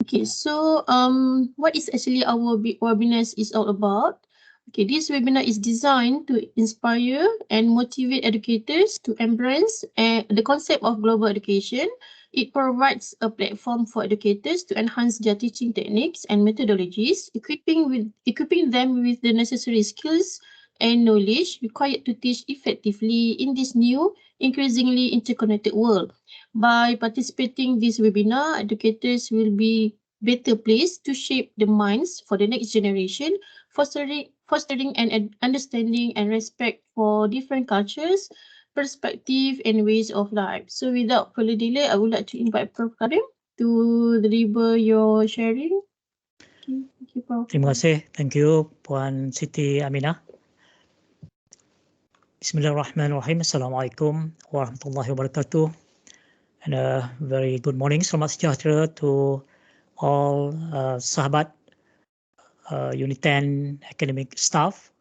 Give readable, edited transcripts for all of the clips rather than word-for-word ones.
Okay, so what is actually our webinars is all about? Okay, this webinar is designed to inspire and motivate educators to embrace the concept of global education. It provides a platform for educators to enhance their teaching techniques and methodologies, equipping them with the necessary skills and knowledge required to teach effectively in this new, increasingly interconnected world. By participating in this webinar, educators will be better placed to shape the minds for the next generation, fostering an understanding and respect for different cultures, perspective, and ways of life. So without further delay, I would like to invite Prof. Karim to deliver your sharing. Okay, thank you, Prof. Terima kasih. Thank you, Puan Siti Aminah. Bismillahirrahmanirrahim. Assalamualaikum warahmatullahi wabarakatuh. And a very good morning. Selamat sejahtera to all sahabat Unit 10 academic staff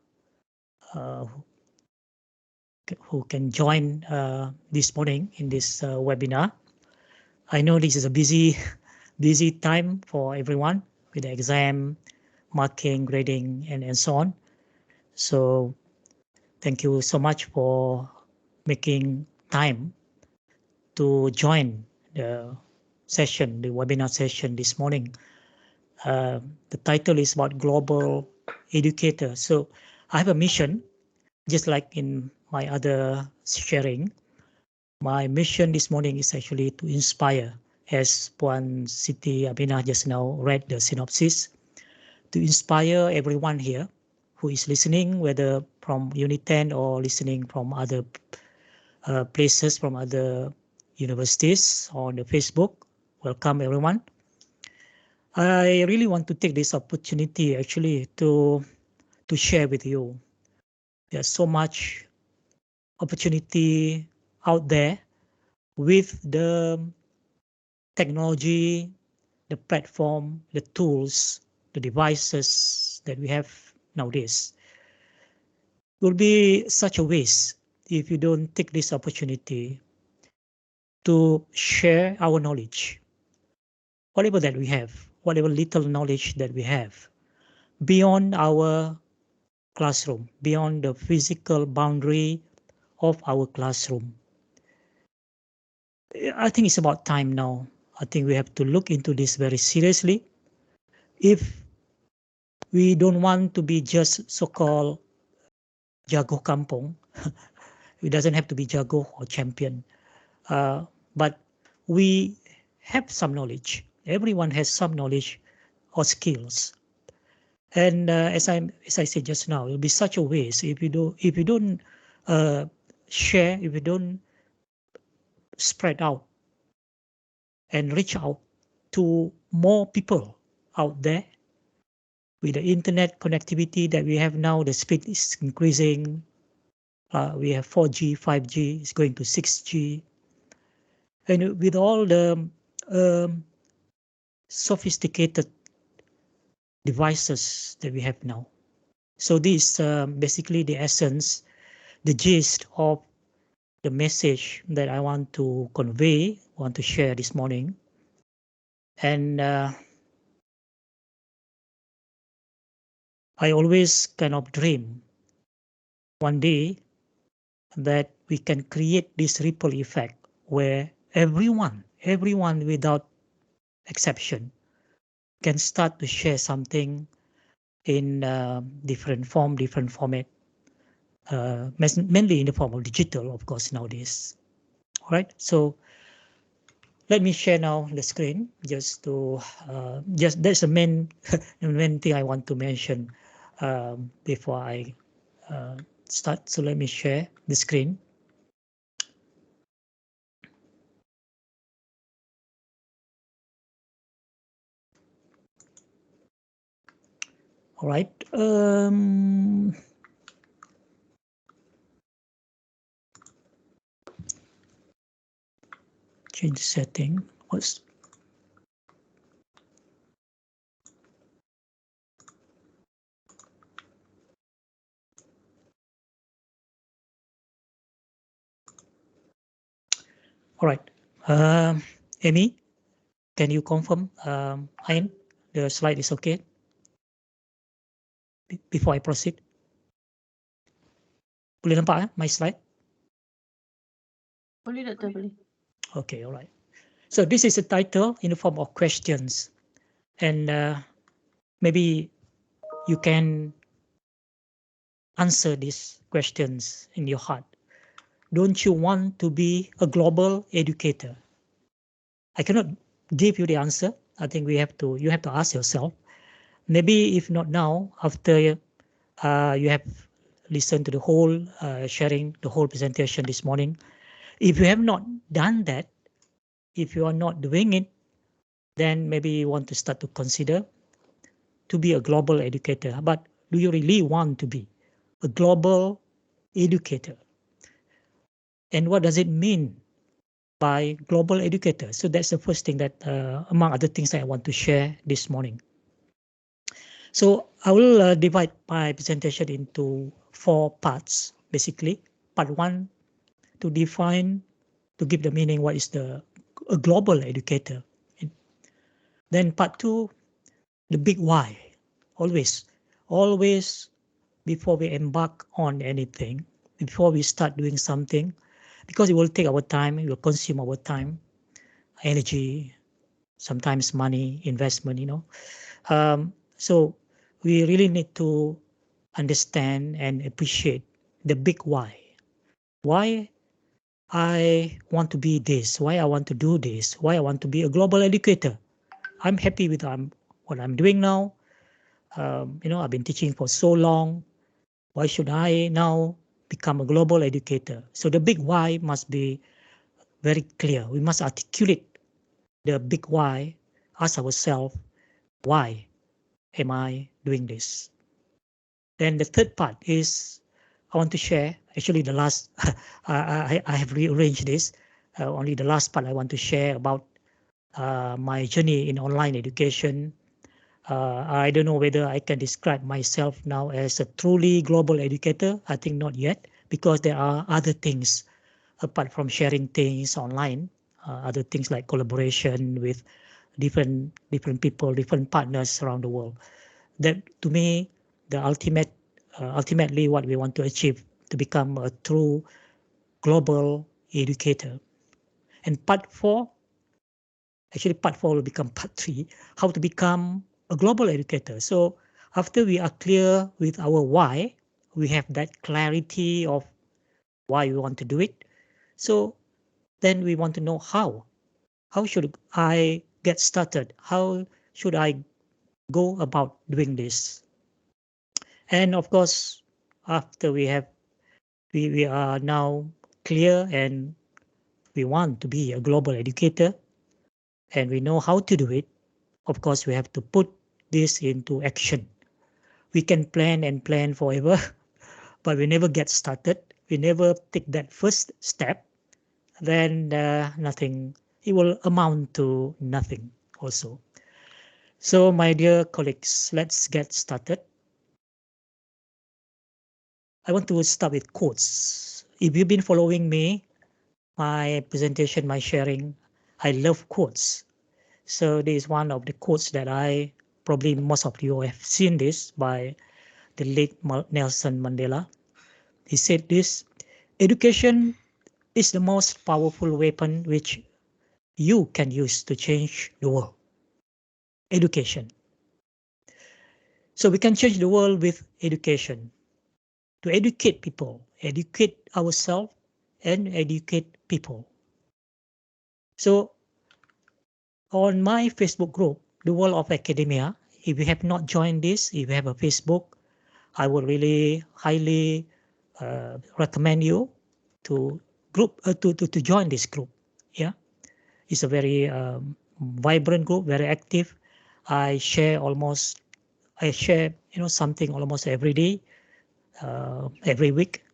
who can join this morning in this webinar. I know this is a busy time for everyone with the exam, marking, grading, and so on. So thank you so much for making time to join the session, the webinar session this morning. The title is about Global Educator. So I have a mission, just like in my other sharing. My mission this morning is actually to inspire, as Puan Siti Aminah just now read the synopsis, to inspire everyone here who is listening, whether from Unit 10 or listening from other places, from other universities on the Facebook. Welcome everyone. I really want to take this opportunity actually to share with you. There's so much opportunity out there with the technology, the platform, the tools, the devices that we have nowadays. It will be such a waste if you don't take this opportunity to share our knowledge, whatever that we have, whatever little knowledge that we have, beyond our classroom, beyond the physical boundary of our classroom. I think it's about time now. I think we have to look into this very seriously. If we don't want to be just so-called jago kampung, it doesn't have to be jago or champion, but we have some knowledge. Everyone has some knowledge or skills. And as I said just now, it'll be such a waste if you don't share, if you don't spread out and reach out to more people out there. With the internet connectivity that we have now, the speed is increasing. We have 4G, 5G, it's going to 6G. And with all the sophisticated devices that we have now. So this basically the essence, the gist of the message that I want to convey, want to share this morning. And I always kind of dream one day that we can create this ripple effect where everyone without exception can start to share something in different format, mainly in the form of digital, of course, nowadays. All right, so let me share now the screen just to that's the main thing I want to mention before I start. So let me share the screen. All right. Change setting. What's all right. Amy, Can you confirm, Ain, the slide is okay? Before I proceed. Boleh nampak my slide? Boleh Doktor, boleh. Okay, all right. So this is a title in the form of questions, and maybe you can answer these questions in your heart. Don't you want to be a global educator? I cannot give you the answer. I think you have to ask yourself. Maybe if not now, after you have listened to the whole sharing, the whole presentation this morning. If you have not done that, if you are not doing it, then maybe you want to start to consider to be a global educator. But do you really want to be a global educator? And what does it mean by global educator? So that's the first thing that, among other things that I want to share this morning. So I will divide my presentation into 4 parts, basically. Part 1, to define, to give the meaning, what is a global educator. Then part 2, the big why. Always before we embark on anything, before we start doing something, because it will take our time, it will consume our time, energy, sometimes money, investment, so we really need to understand and appreciate the big why. Why I want to be this, why I want to do this, why I want to be a global educator. I'm happy with what I'm doing now. I've been teaching for so long. Why should I now become a global educator? So the big why must be very clear. We must articulate the big why, ask ourselves, why am I doing this? Then the third part is I want to share, actually the last, I have rearranged this, only the last part I want to share about my journey in online education. I don't know whether I can describe myself now as a truly global educator. I think not yet, because there are other things apart from sharing things online, other things like collaboration with different people, different partners around the world. That to me, the ultimately what we want to achieve to become a true global educator. And part 4, actually part 4 will become part 3, how to become a global educator. So after we are clear with our why, we have that clarity of why we want to do it. So then we want to know how. How should I get started? How should I go about doing this? And of course, after we are now clear and we want to be a global educator and we know how to do it, of course, we have to put this into action. We can plan and plan forever, but we never get started. We never take that first step, then nothing, it will amount to nothing also. So my dear colleagues, let's get started. I want to start with quotes. If you've been following me, my presentation, my sharing, I love quotes. So this is one of the quotes that probably most of you have seen this, by the late Nelson Mandela. He said this: education is the most powerful weapon which you can use to change the world. Education. So we can change the world with education. To educate people, educate ourselves, and educate people. So on my Facebook group, The World of Academia, if you have not joined this, if you have a Facebook, I would really highly recommend you to join this group. Yeah, it's a very vibrant group, very active. I share something almost every day, every week.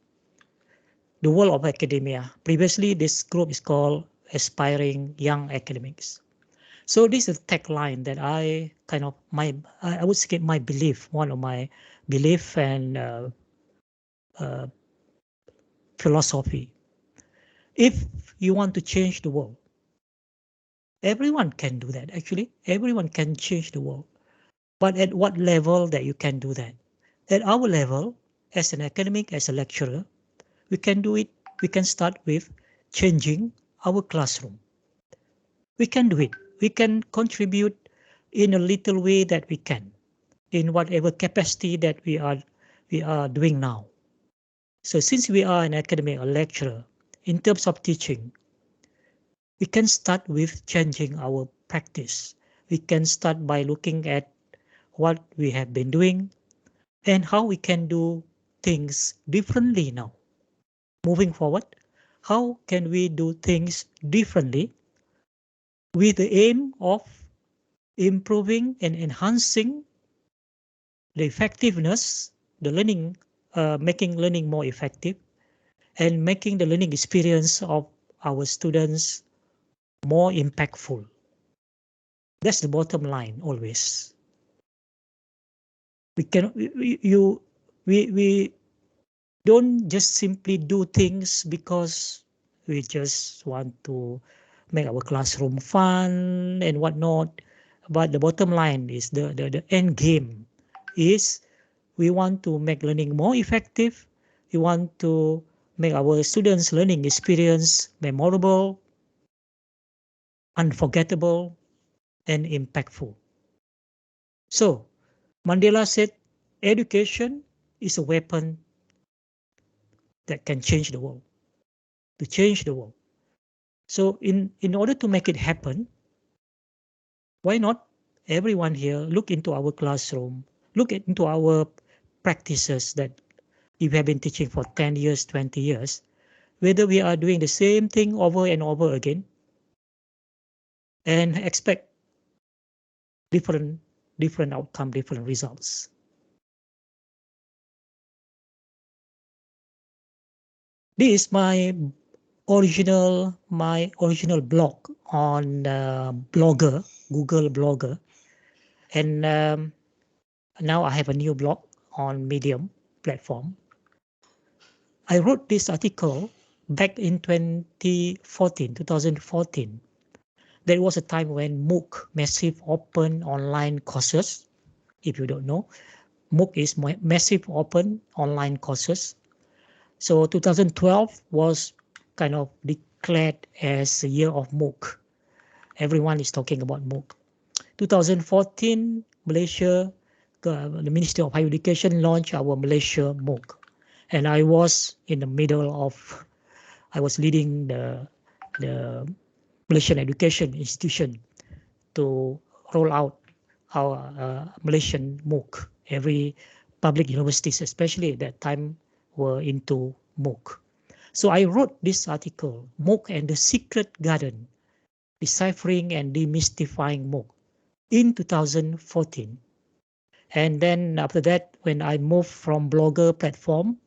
The World of Academia. Previously, this group is called Aspiring Young Academics. So this is a tagline that I would say my belief, one of my belief and uh, philosophy. If you want to change the world, Everyone can do that. Actually, everyone can change the world. But at what level that you can do that? At our level, as an academic, as a lecturer, we can do it. We can start with changing our classroom. We can do it. We can contribute in a little way that we can, in whatever capacity that we are doing now. So since we are an academic, a lecturer, in terms of teaching, we can start with changing our practice. We can start by looking at what we have been doing and how we can do things differently now. Moving forward, how can we do things differently with the aim of improving and enhancing the effectiveness, the learning, making learning more effective, and making the learning experience of our students more impactful. That's the bottom line always. We can we don't just simply do things because we just want to make our classroom fun and whatnot. But the bottom line is the end game is we want to make learning more effective. We want to make our students' learning experience memorable, unforgettable, and impactful. So Mandela said, education is a weapon that can change the world, to change the world. So in order to make it happen, why not everyone here look into our classroom, look into our practices that if we have been teaching for 10 years, 20 years, whether we are doing the same thing over and over again and expect different outcome, different results. This is my original blog on Blogger, Google Blogger, and now I have a new blog on Medium platform. I wrote this article back in 2014. There was a time when MOOC, Massive Open Online Courses, if you don't know, MOOC is Massive Open Online Courses. So 2012 was kind of declared as the year of MOOC. Everyone is talking about MOOC. 2014, Malaysia, the Ministry of Higher Education launched our Malaysia MOOC. And I was in the middle of, I was leading the Malaysian education institution to roll out our Malaysian MOOC. Every public universities, especially at that time, were into MOOC. So I wrote this article, MOOC and the Secret Garden, Deciphering and Demystifying MOOC, in 2014. And then after that, when I moved from Blogger platform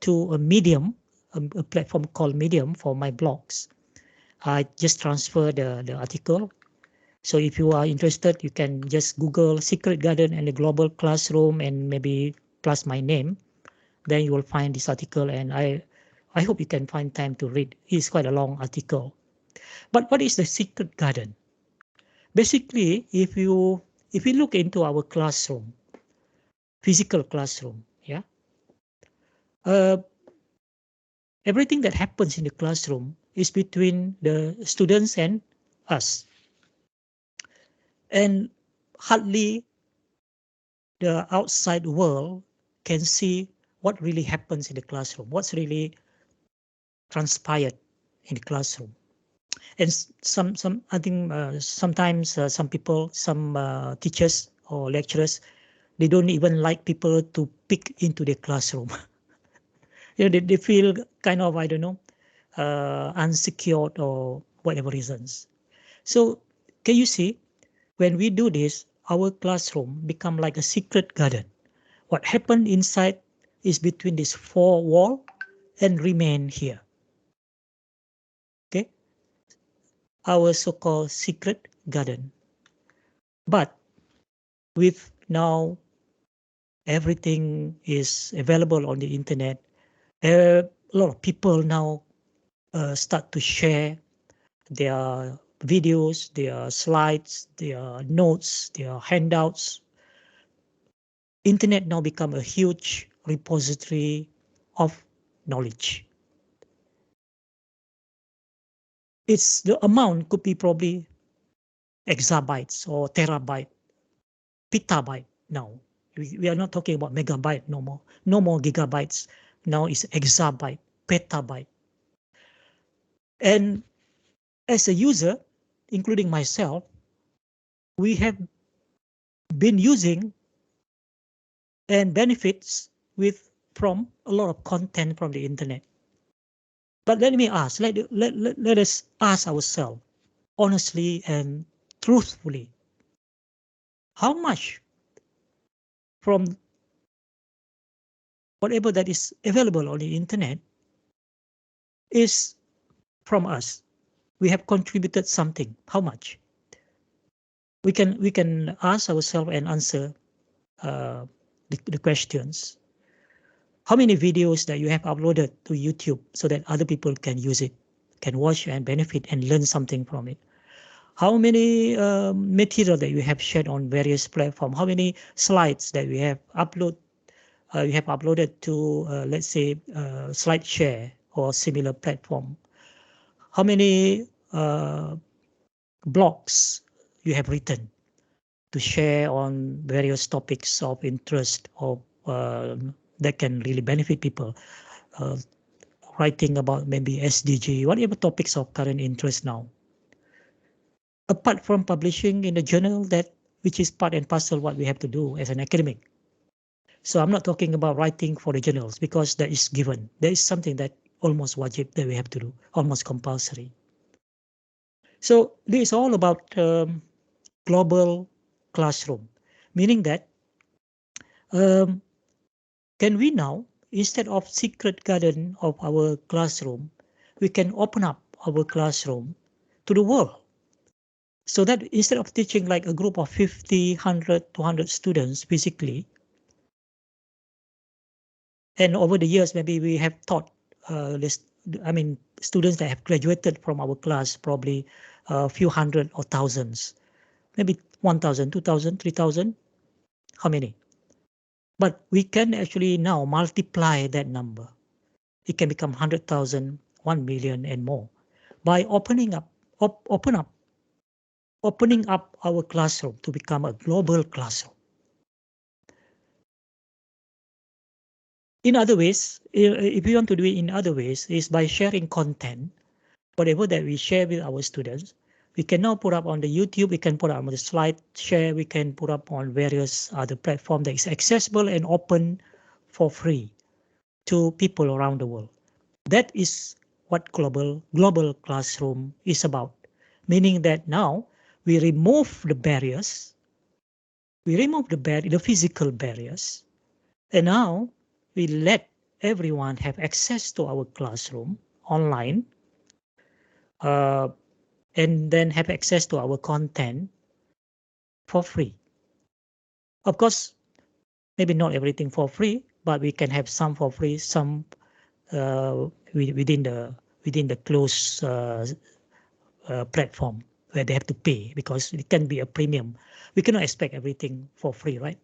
to a Medium, a platform called Medium for my blogs, I just transferred the article. So if you are interested, you can just Google Secret Garden and the Global Classroom and maybe plus my name. Then you will find this article, and I hope you can find time to read. It's quite a long article. But what is the Secret Garden? Basically, if you look into our classroom, physical classroom, yeah, everything that happens in the classroom is between the students and us. And hardly the outside world can see what really happens in the classroom, what's really transpired in the classroom. And some I think sometimes some people, some teachers or lecturers, they don't even like people to peek into their classroom. They feel kind of, I don't know, unsecured or whatever reasons. So can you see, when we do this, our classroom become like a secret garden. What happened inside is between this four wall and remain here. Okay, our so-called secret garden. But with now everything is available on the internet, a lot of people now start to share their videos, their slides, their notes, their handouts. Internet now become a huge repository of knowledge. The amount could be probably exabytes or terabyte, petabyte now. We are not talking about megabyte no more. No more gigabytes. Now it's exabyte, petabyte. And as a user, including myself, we have been using and benefits from a lot of content from the internet. But let me ask, let us ask ourselves honestly and truthfully, how much from whatever that is available on the internet is from us? We have contributed something. How much? We can ask ourselves and answer the questions. How many videos that you have uploaded to YouTube so that other people can use it, can watch and benefit and learn something from it? How many material that you have shared on various platforms? How many slides that you have uploaded to, let's say, SlideShare or similar platform? How many blogs you have written to share on various topics of interest of that can really benefit people? Writing about maybe SDG, whatever topics of current interest now. Apart from publishing in a journal, which is part and parcel what we have to do as an academic. So I'm not talking about writing for the journals because that is given. There is something that almost wajib that we have to do, almost compulsory. So this is all about global classroom, meaning that can we now, instead of secret garden of our classroom, we can open up our classroom to the world. So that instead of teaching like a group of 50, 100, 200 students physically, and over the years, maybe we have taught students that have graduated from our class, probably a few hundred or thousands, maybe 1,000, 2,000, 3,000. How many? But we can actually now multiply that number. It can become 100,000, 1 million and more by opening up our classroom to become a global classroom. In other ways, if we want to do it in other ways, is by sharing content, whatever that we share with our students, we can now put up on the YouTube, we can put up on the SlideShare, we can put up on various other platforms that is accessible and open for free to people around the world. That is what global classroom is about, meaning that now we remove the barriers, the physical barriers, and now we let everyone have access to our classroom online, and then have access to our content for free. Of course, maybe not everything for free, but we can have some for free, some within the closed platform where they have to pay, because it can be a premium. We cannot expect everything for free, right?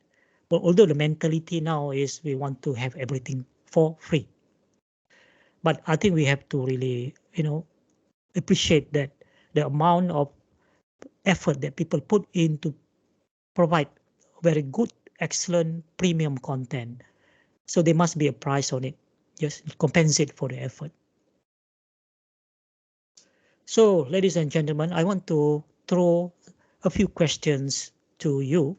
But although the mentality now is we want to have everything for free. But I think we have to really, appreciate that the amount of effort that people put in to provide very good, excellent premium content. So there must be a price on it, just compensate for the effort. So, ladies and gentlemen, I want to throw a few questions to you,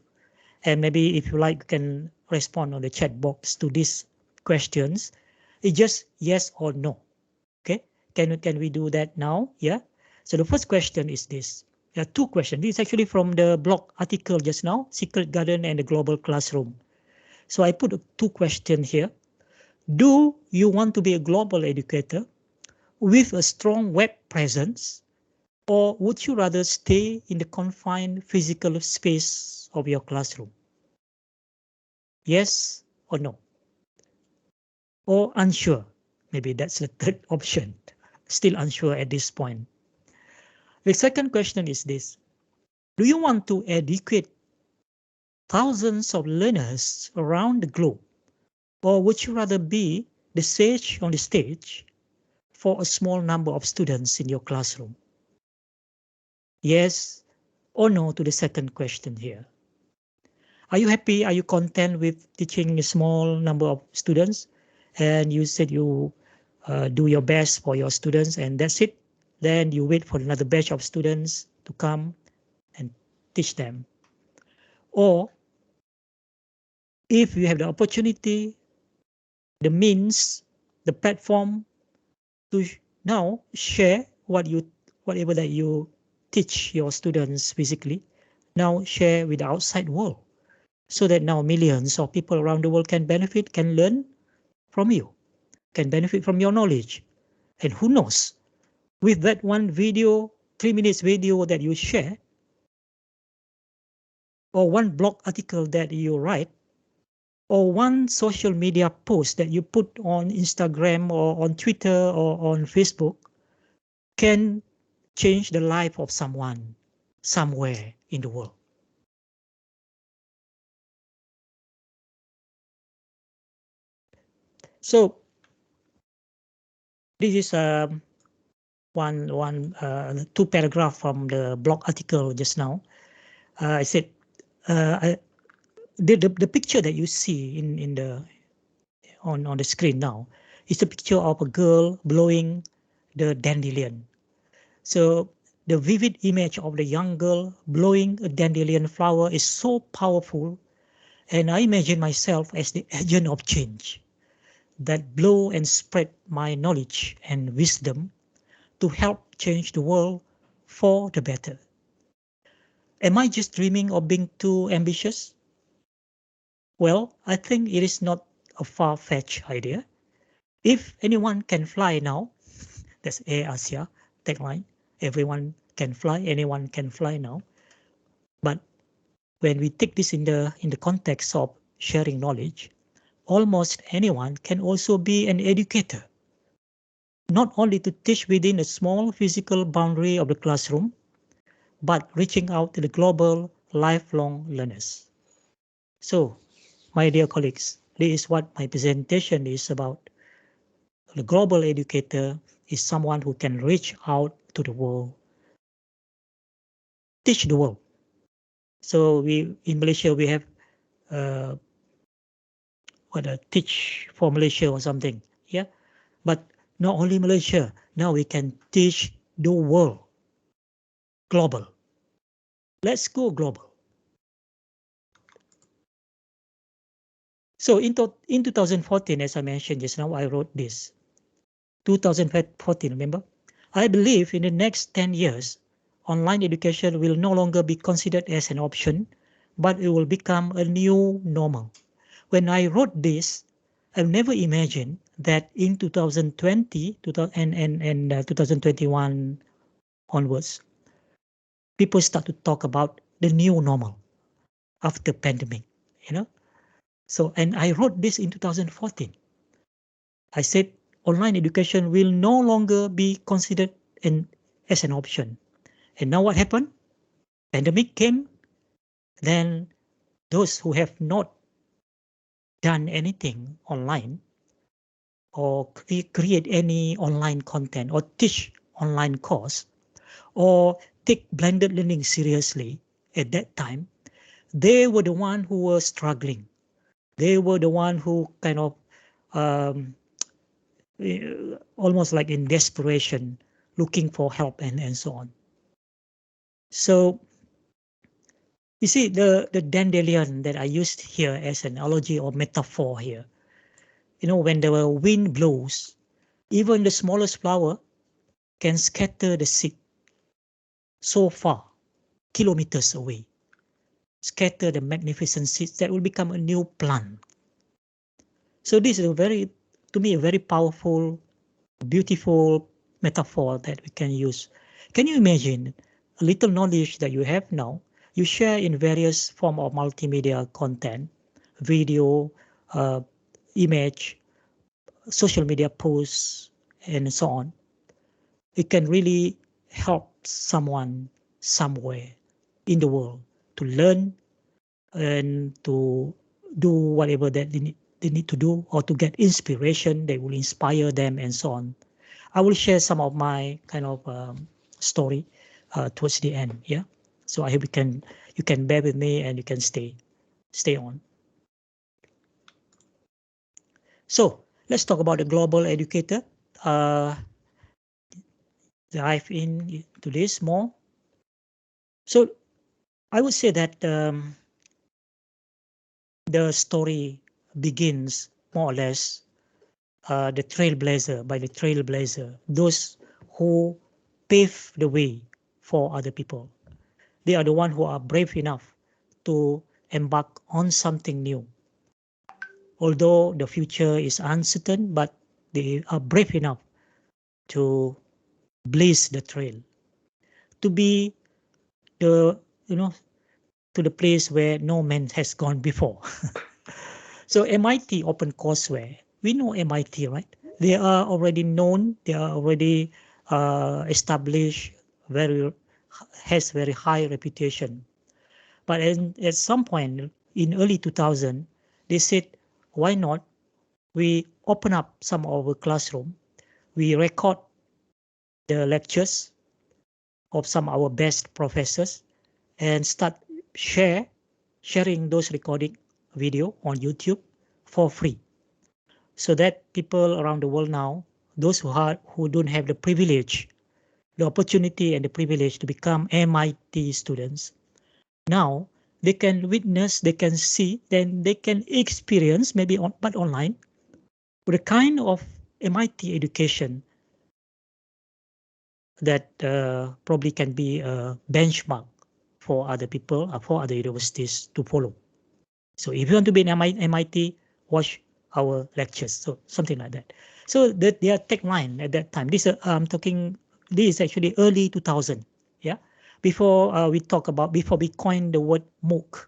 and maybe if you like, you can respond on the chat box to these questions. It's just yes or no. Okay, can we do that now? Yeah. So the first question is this. There are two questions. This is actually from the blog article just now, Secret Garden and the Global Classroom. So I put two questions here. Do you want to be a global educator with a strong web presence, or would you rather stay in the confined physical space of your classroom? Yes or no? Or unsure? Maybe that's the third option. Still unsure at this point. The second question is this: do you want to educate thousands of learners around the globe, or would you rather be the sage on the stage for a small number of students in your classroom? Yes or no to the second question here. Are you happy? Are you content with teaching a small number of students? And you said you do your best for your students and that's it. Then you wait for another batch of students to come and teach them. Or if you have the opportunity, the means, the platform to now share whatever that you teach your students physically, now share with the outside world, so that now millions of people around the world can benefit, can learn from you, can benefit from your knowledge. And who knows, with that one video, 3 minutes video that you share, or one blog article that you write, or one social media post that you put on Instagram or on Twitter or on Facebook, can change the life of someone somewhere in the world. So this is two paragraph from the blog article just now. I said the picture that you see in the on the screen now is a picture of a girl blowing the dandelion. So the vivid image of the young girl blowing a dandelion flower is so powerful, and I imagine myself as the agent of change that blow and spread my knowledge and wisdom to help change the world for the better. Am I just dreaming of being too ambitious? Well, I think it is not a far-fetched idea. If anyone can fly now, that's Air Asia tagline, everyone can fly, anyone can fly now. But when we take this in the context of sharing knowledge, almost anyone can also be an educator. Not only to teach within a small physical boundary of the classroom, but reaching out to the global lifelong learners. So, my dear colleagues, this is what my presentation is about. The global educator is someone who can reach out to the world, teach the world. So we in Malaysia we have what a teach for Malaysia or something, yeah. But not only Malaysia, now we can teach the world, global. Let's go global. So in 2014, as I mentioned just now, I wrote this. 2014, remember? I believe in the next 10 years, online education will no longer be considered as an option, but it will become a new normal. When I wrote this, I've never imagined that in 2020 and 2021 onwards, people start to talk about the new normal after pandemic, you know. So, and I wrote this in 2014. I said online education will no longer be considered as an option. And now what happened? Pandemic came, then those who have not done anything online or create any online content or teach online course or take blended learning seriously at that time, they were the one who were struggling. They were the one who kind of almost like in desperation, looking for help and so on. So you see the dandelion that I used here as an analogy or metaphor here, you know, when the wind blows, even the smallest flower can scatter the seed so far, kilometers away, scatter the magnificent seeds that will become a new plant. So this is to me, a very powerful, beautiful metaphor that we can use. Can you imagine a little knowledge that you have now, you share in various form of multimedia content, video, image, social media posts, and so on. It can really help someone somewhere in the world to learn and to do whatever that they need to do, or to get inspiration that will inspire them and so on. I will share some of my kind of story towards the end. Yeah. So I hope you can bear with me and you can stay on. So let's talk about the global educator. Dive into this more. So I would say that the story begins more or less by the trailblazer, those who pave the way for other people. They are the ones who are brave enough to embark on something new. Although the future is uncertain, but they are brave enough to blaze the trail, to be the, to the place where no man has gone before. So MIT OpenCourseware, we know MIT, right? They are already known, they are already established, has very high reputation. But at some point in early 2000, they said, why not we open up some of our classroom, we record the lectures of some of our best professors and start sharing those recording video on YouTube for free, so that people around the world now, those who don't have the privilege, the opportunity and the privilege to become MIT students, now they can witness, they can see, then they can experience, maybe but online, the kind of MIT education that probably can be a benchmark for other people, for other universities to follow. So if you want to be in MIT, watch our lectures. So something like that. So their tagline at that time, this is actually early 2000. Yeah. Before before we coined the word MOOC,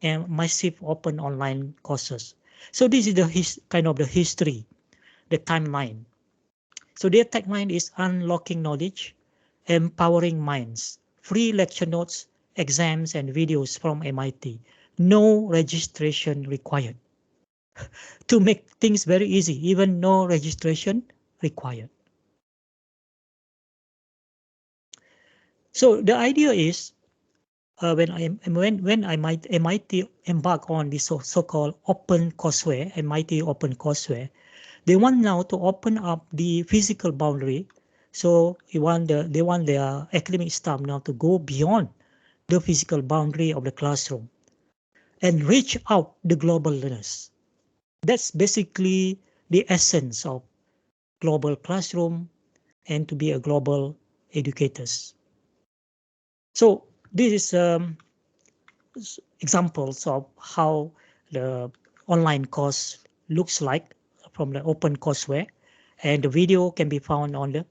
and massive open online courses. So this is the kind of the history, the timeline. So their tagline is unlocking knowledge, empowering minds, free lecture notes, exams and videos from MIT. No registration required. To make things very easy, even no registration required. So the idea is when MIT embark on this so-called open courseware, MIT open courseware, they want now to open up the physical boundary. So they want their academic staff now to go beyond the physical boundary of the classroom and reach out the global learners. That's basically the essence of global classroom and to be a global educators. So this is examples of how the online course looks like from the open courseware, and the video can be found on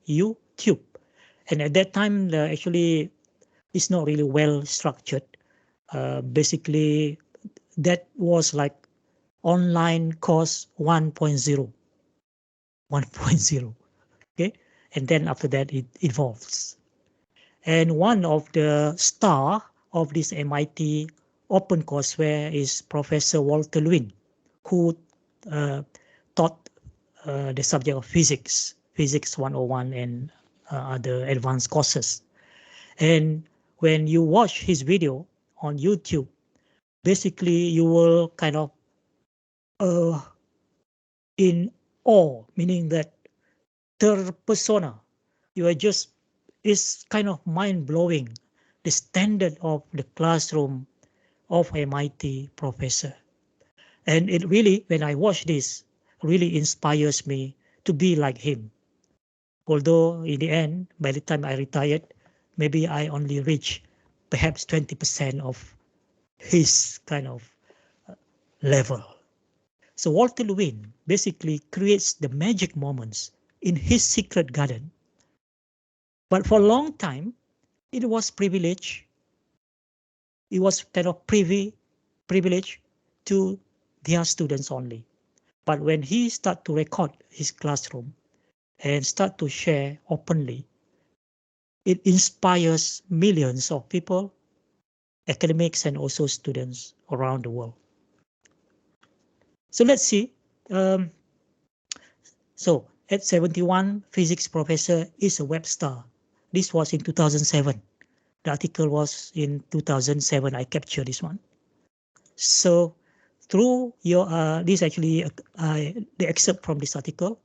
YouTube. And at that time, actually, it's not really well structured. Basically, that was like online course 1.0, 1.0. Okay, and then after that it evolves. And one of the star of this MIT OpenCourseware is Professor Walter Lewin, who taught the subject of Physics 101 and other advanced courses. And when you watch his video on YouTube, basically you will kind of in awe, meaning that third persona, you are just, it's kind of mind blowing, the standard of the classroom of MIT professor. And it really, when I watch this, really inspires me to be like him. Although in the end, by the time I retired, maybe I only reach perhaps 20% of his kind of level. So Walter Lewin basically creates the magic moments in his secret garden. But for a long time, it was privilege. It was kind of privilege to their students only. But when he start to record his classroom and start to share openly, It inspires millions of people, academics and also students around the world. So let's see. So at 71, physics professor is a web star. This was in 2007. The article was in 2007. I captured this one. So through your, this actually the excerpt from this article.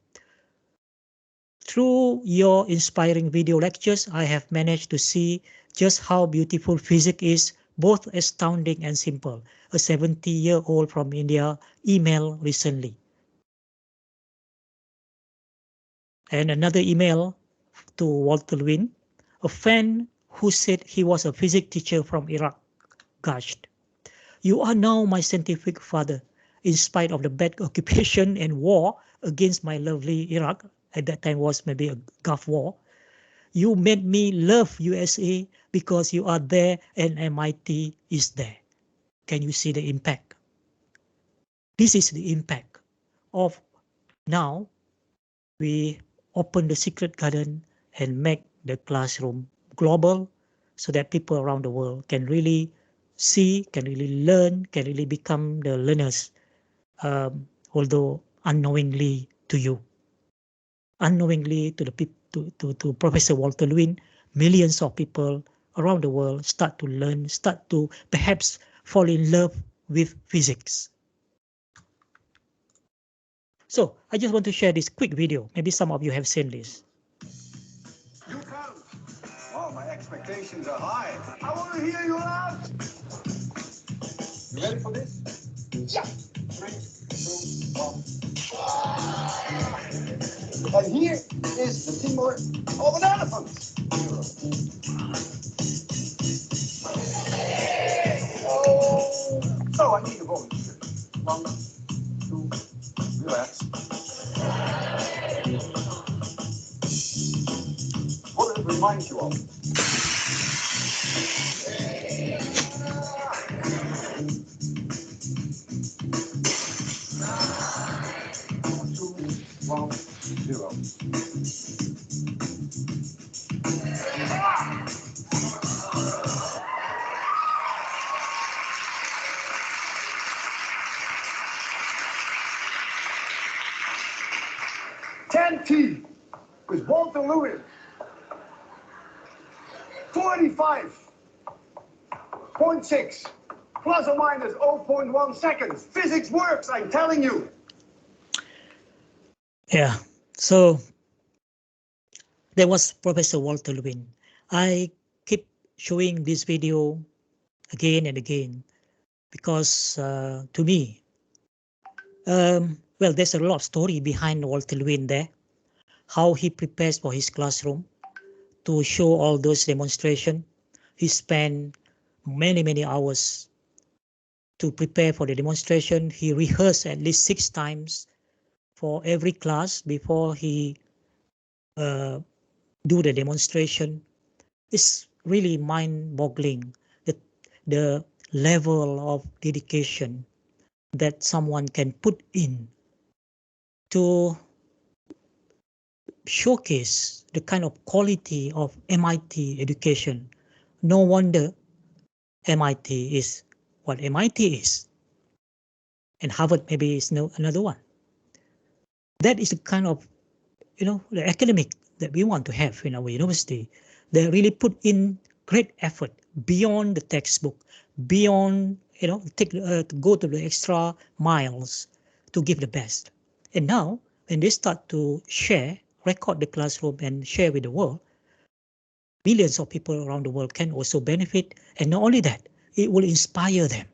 Through your inspiring video lectures, I have managed to see just how beautiful physics is, both astounding and simple. A 70-year-old from India emailed recently. And another email to Walter Lewin, a fan who said he was a physics teacher from Iraq, gushed, "You are now my scientific father. In spite of the bad occupation and war against my lovely Iraq," at that time was maybe a Gulf War, "you made me love USA because you are there and MIT is there." Can you see the impact? This is the impact of now we open the secret garden and make the classroom global so that people around the world can really see, can really learn, can really become the learners, although unknowingly to you. Unknowingly to the to Professor Walter Lewin, millions of people around the world start to learn, start to perhaps fall in love with physics. So I just want to share this quick video. Maybe some of you have seen this. You count. Oh, my expectations are high. I want to hear you out. You ready for this? Yeah. 3, 2, 1. And here is the teamwork of an elephant. Oh. So I need a volunteer. 1, 2, relax. What does it remind you of? 2, 1, 0. 10T with Walter Lewin. 45.6 plus or minus 0.1 seconds. Physics works, I'm telling you. Yeah, so there was Professor Walter Lewin. I keep showing this video again and again because to me, well, there's a lot of story behind Walter Lewin there, how he prepares for his classroom to show all those demonstrations. He spent many hours to prepare for the demonstration. He rehearsed at least 6 times for every class before he do the demonstration. It's really mind-boggling the level of dedication that someone can put in to showcase the kind of quality of MIT education. No wonder MIT is what MIT is, and Harvard maybe is another one. That is the kind of, the academic that we want to have in our university. They really put in great effort beyond the textbook, beyond, to go to the extra miles to give the best. And now, when they start to share, record the classroom and share with the world, millions of people around the world can also benefit. And not only that, it will inspire them.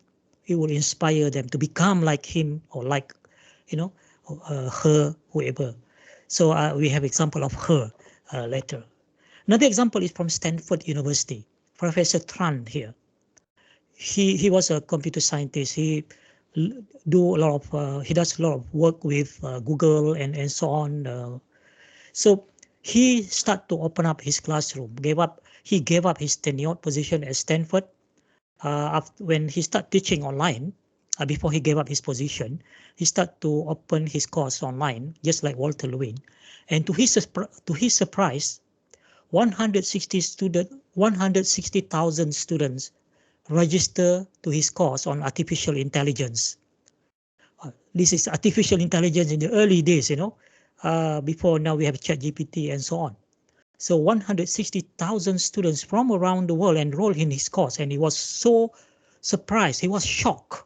It will inspire them to become like him or like, her, whoever. So we have example of her later. Another example is from Stanford University. Professor Tran here. He was a computer scientist. He does a lot of work with Google and so on. So he started to open up his classroom. He gave up his tenured position at Stanford. When he started teaching online, before he gave up his position, he started to open his course online, just like Walter Lewin. And to his surprise, 160,000 students register to his course on artificial intelligence. This is artificial intelligence in the early days, before now we have ChatGPT and so on. So 160,000 students from around the world enrolled in his course, and he was so surprised, he was shocked.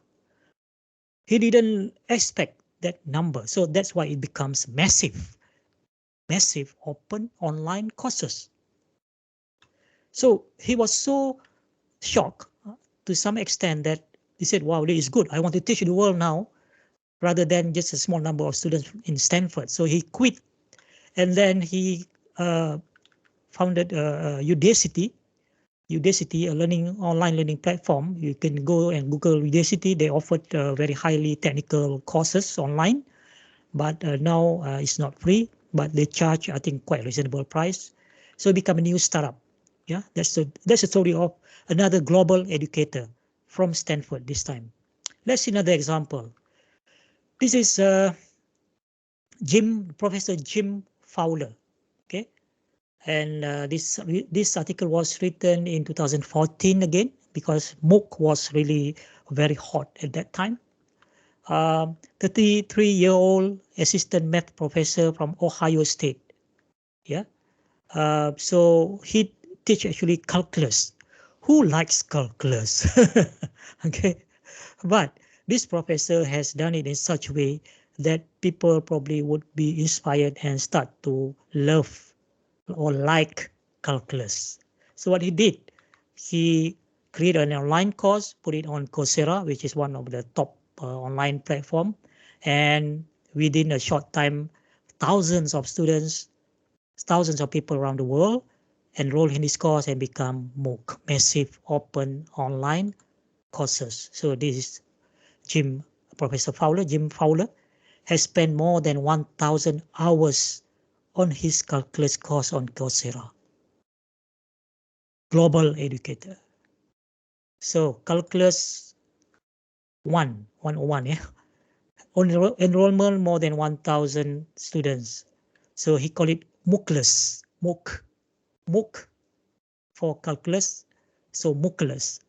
He didn't expect that number. So that's why it becomes massive open online courses. So he was so shocked to some extent that he said, wow, this is good. I want to teach the world now rather than just a small number of students in Stanford. So he quit, and then he founded Udacity, a online learning platform. You can go and Google Udacity. They offered very highly technical courses online, but now it's not free, but they charge, I think, quite reasonable price. So it become a new startup. Yeah, that's a story of another global educator from Stanford this time. Let's see another example. This is Professor Jim Fowler. Okay, and this article was written in 2014 again, because MOOC was really very hot at that time. 33-year-old assistant math professor from Ohio State. Yeah. So he teach actually calculus. Who likes calculus? Okay. But this professor has done it in such a way that people probably would be inspired and start to love or like calculus. So what he did, he created an online course, put it on Coursera, which is one of the top online platform, and within a short time, thousands of students, thousands of people around the world enroll in this course and become MOOC, massive open online courses. So this is Jim Fowler has spent more than 1,000 hours on his calculus course on Coursera. Global educator. So calculus 101, yeah. Enrollment more than 1,000 students. So he called it MOOCless, MOOC for calculus. So MOOCless.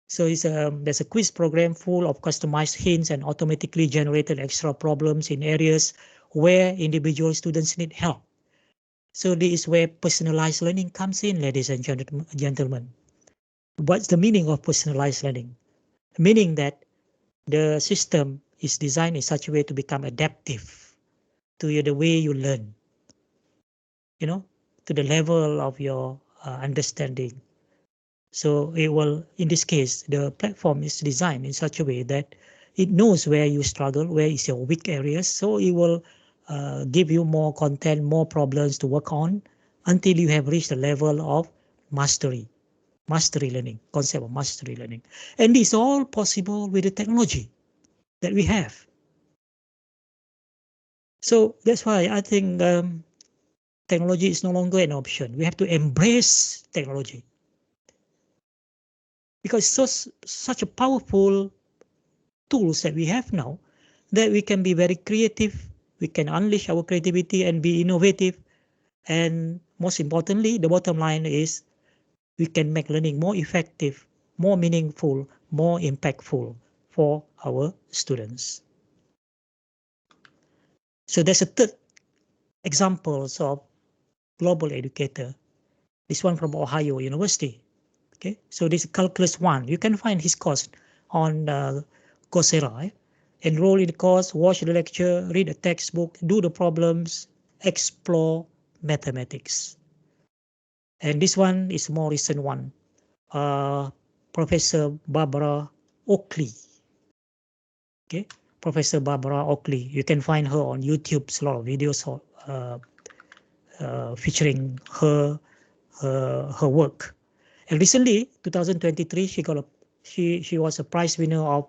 So there's a quiz program full of customized hints and automatically generated extra problems in areas where individual students need help. So this is where personalized learning comes in, ladies and gentlemen. What's the meaning of personalized learning? Meaning that the system is designed in such a way to become adaptive to the way you learn, to the level of your understanding. So it will, in this case, the platform is designed in such a way that it knows where you struggle, where is your weak areas. So it will give you more content, more problems to work on until you have reached the level of mastery learning, concept of mastery learning. And it's all possible with the technology that we have. So that's why I think technology is no longer an option. We have to embrace technology, because such a powerful tools that we have now that we can be very creative. We can unleash our creativity and be innovative. And most importantly, the bottom line is we can make learning more effective, more meaningful, more impactful for our students. So there's a third example of global educator. This one from Ohio University. Okay, so this is Calculus 1. You can find his course on Coursera. Enroll in the course, watch the lecture, read a textbook, do the problems, explore mathematics. And this one is a more recent one. Professor Barbara Oakley. Okay, Professor Barbara Oakley. You can find her on YouTube. A lot of videos featuring her work. And recently, 2023, she was a prize winner of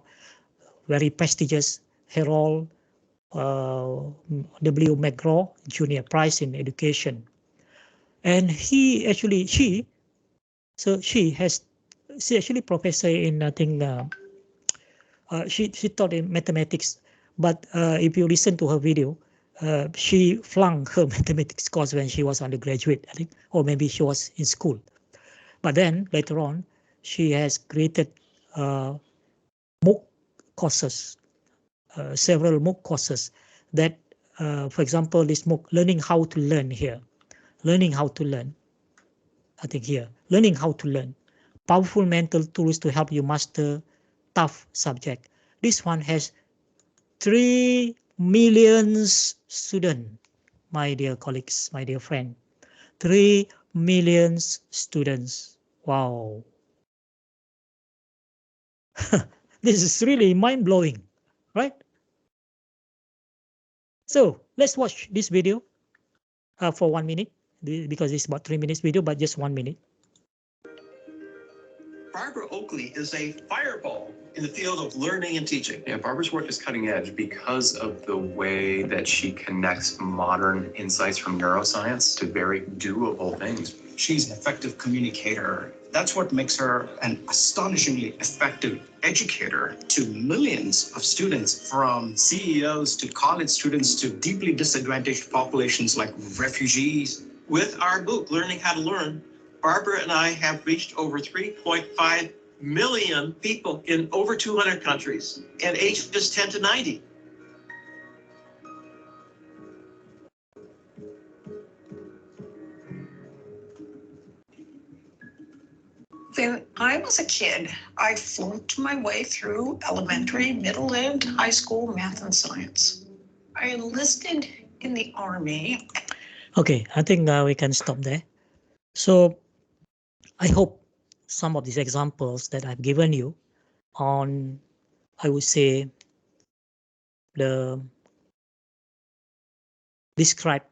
very prestigious Harold W. McGraw Jr. Prize in Education. And she actually professor in, I think, she taught in mathematics. But if you listen to her video, she flung her mathematics course when she was undergraduate, I think, or maybe she was in school. But then later on, she has created MOOC courses, several MOOC courses that, for example, this MOOC, learning how to learn here, learning how to learn, I think here, learning how to learn, powerful mental tools to help you master tough subject. This one has 3 million students, my dear colleagues, my dear friend, 3 million students. Wow. This is really mind-blowing, right? So let's watch this video for 1 minute, because it's about 3 minutes video, but just 1 minute. Barbara Oakley is a fireball in the field of learning and teaching. Yeah, Barbara's work is cutting edge because of the way that she connects modern insights from neuroscience to very doable things. She's an effective communicator. That's what makes her an astonishingly effective educator to millions of students, from CEOs to college students to deeply disadvantaged populations like refugees. With our book, Learning How to Learn, Barbara and I have reached over 3.5 million people in over 200 countries and ages 10 to 90. When I was a kid, I flunked my way through elementary, middle, and high school math and science. I enlisted in the Army. Okay, I think we can stop there. So I hope some of these examples that I've given you on, I would say, describe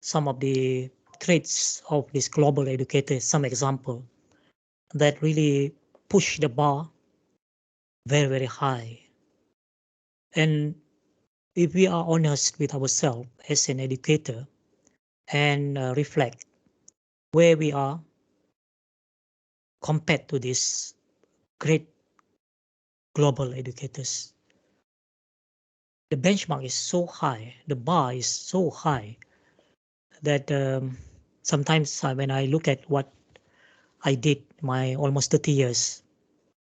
some of the traits of this global educator, some example that really push the bar very, very high. And if we are honest with ourselves as an educator and reflect where we are compared to these great global educators, the benchmark is so high, the bar is so high that sometimes when I look at what I did my almost 30 years,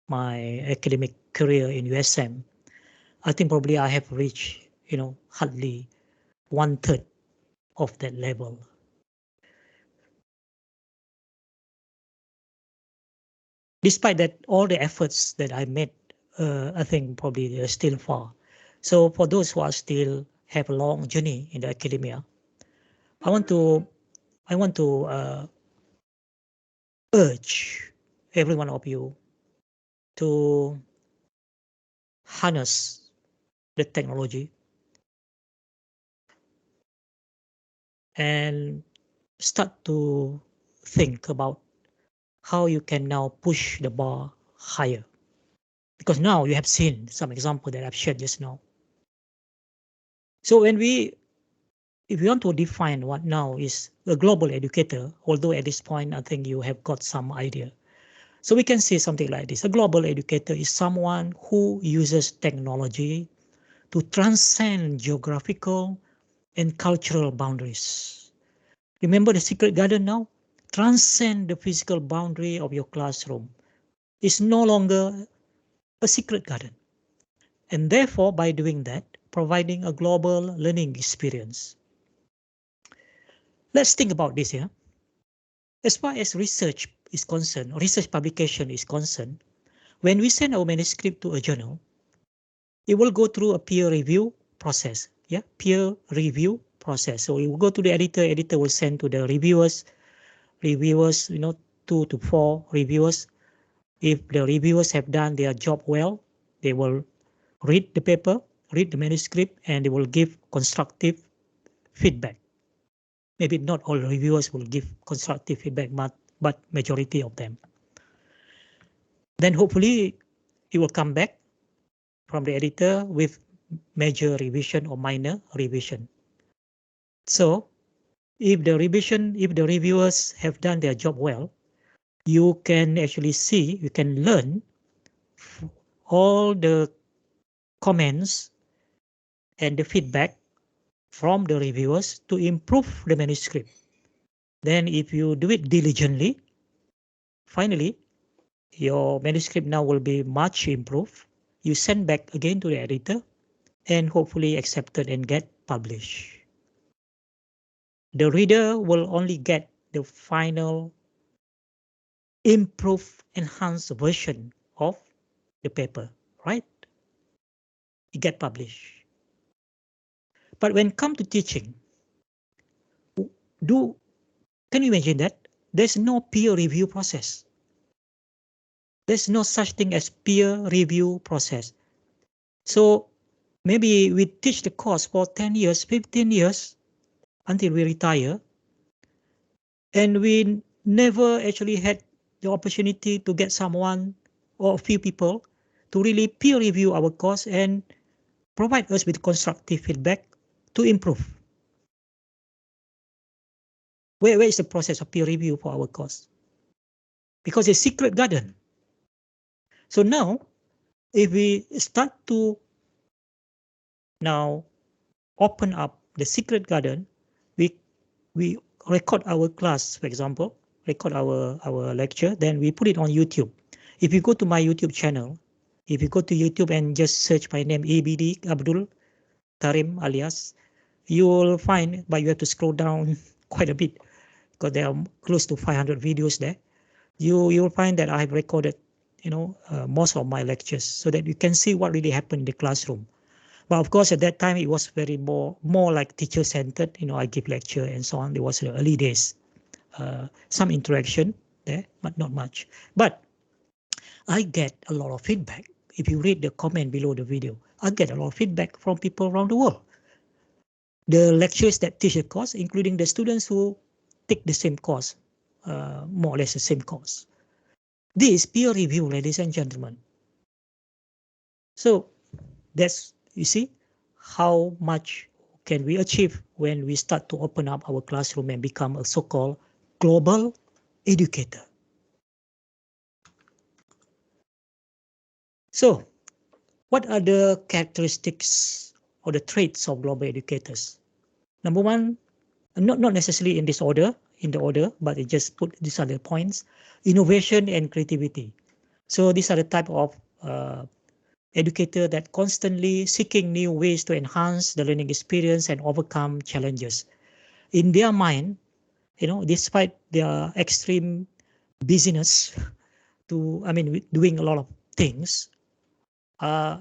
my academic career in USM, I think probably I have reached, hardly 1/3 of that level. Despite that, all the efforts that I made, I think probably they're still far. So for those who are still have a long journey in the academia, I want to urge every one of you to harness the technology and start to think about how you can now push the bar higher. Because now you have seen some example that I've shared just now. So if we want to define what now is a global educator, although at this point I think you have got some idea. So we can say something like this: a global educator is someone who uses technology to transcend geographical and cultural boundaries. Remember the secret garden now? Transcend the physical boundary of your classroom. It's no longer a secret garden. And therefore, by doing that, providing a global learning experience. Let's think about this here. As far as research is concerned, or research publication is concerned, when we send our manuscript to a journal, it will go through a peer review process. Yeah, peer review process. So it will go to the editor will send to the reviewers, 2 to 4 reviewers. If the reviewers have done their job well, they will read the paper, read the manuscript, and they will give constructive feedback. Maybe not all reviewers will give constructive feedback, but majority of them. Then hopefully it will come back from the editor with major revision or minor revision. So if the reviewers have done their job well, you can actually see, you can learn all the comments and the feedback from the reviewers to improve the manuscript. Then if you do it diligently, finally, your manuscript now will be much improved. You send back again to the editor and hopefully accepted and get published. The reader will only get the final improved, enhanced version of the paper, right? It get published. But when it comes to teaching, can you imagine that? There's no peer review process. There's no such thing as peer review process. So maybe we teach the course for 10 years, 15 years until we retire. And we never actually had the opportunity to get someone or a few people to really peer review our course and provide us with constructive feedback to improve. Where is the process of peer review for our course? Because it's secret garden. So now, if we start to now open up the secret garden, we record our class, for example, record our lecture, then we put it on YouTube. If you go to my YouTube channel, if you go to YouTube and just search my name, ABD Abdul Tarim alias, you will find, but you have to scroll down quite a bit because there are close to 500 videos there. You will find that I have recorded, most of my lectures so that you can see what really happened in the classroom. But of course, at that time, it was very more like teacher-centered. I give lecture and so on. It was the early days. Some interaction there, but not much. But I get a lot of feedback. If you read the comment below the video, I get a lot of feedback from people around the world. The lecturers that teach the course, including the students who take the same course, more or less the same course. This peer review, ladies and gentlemen. So that's, you see, how much can we achieve when we start to open up our classroom and become a so-called global educator. So what are the characteristics or the traits of global educators? Number one, not necessarily in the order, but I just put these are the points: innovation and creativity. So these are the type of educator that constantly seeking new ways to enhance the learning experience and overcome challenges. In their mind, despite their extreme busyness doing a lot of things,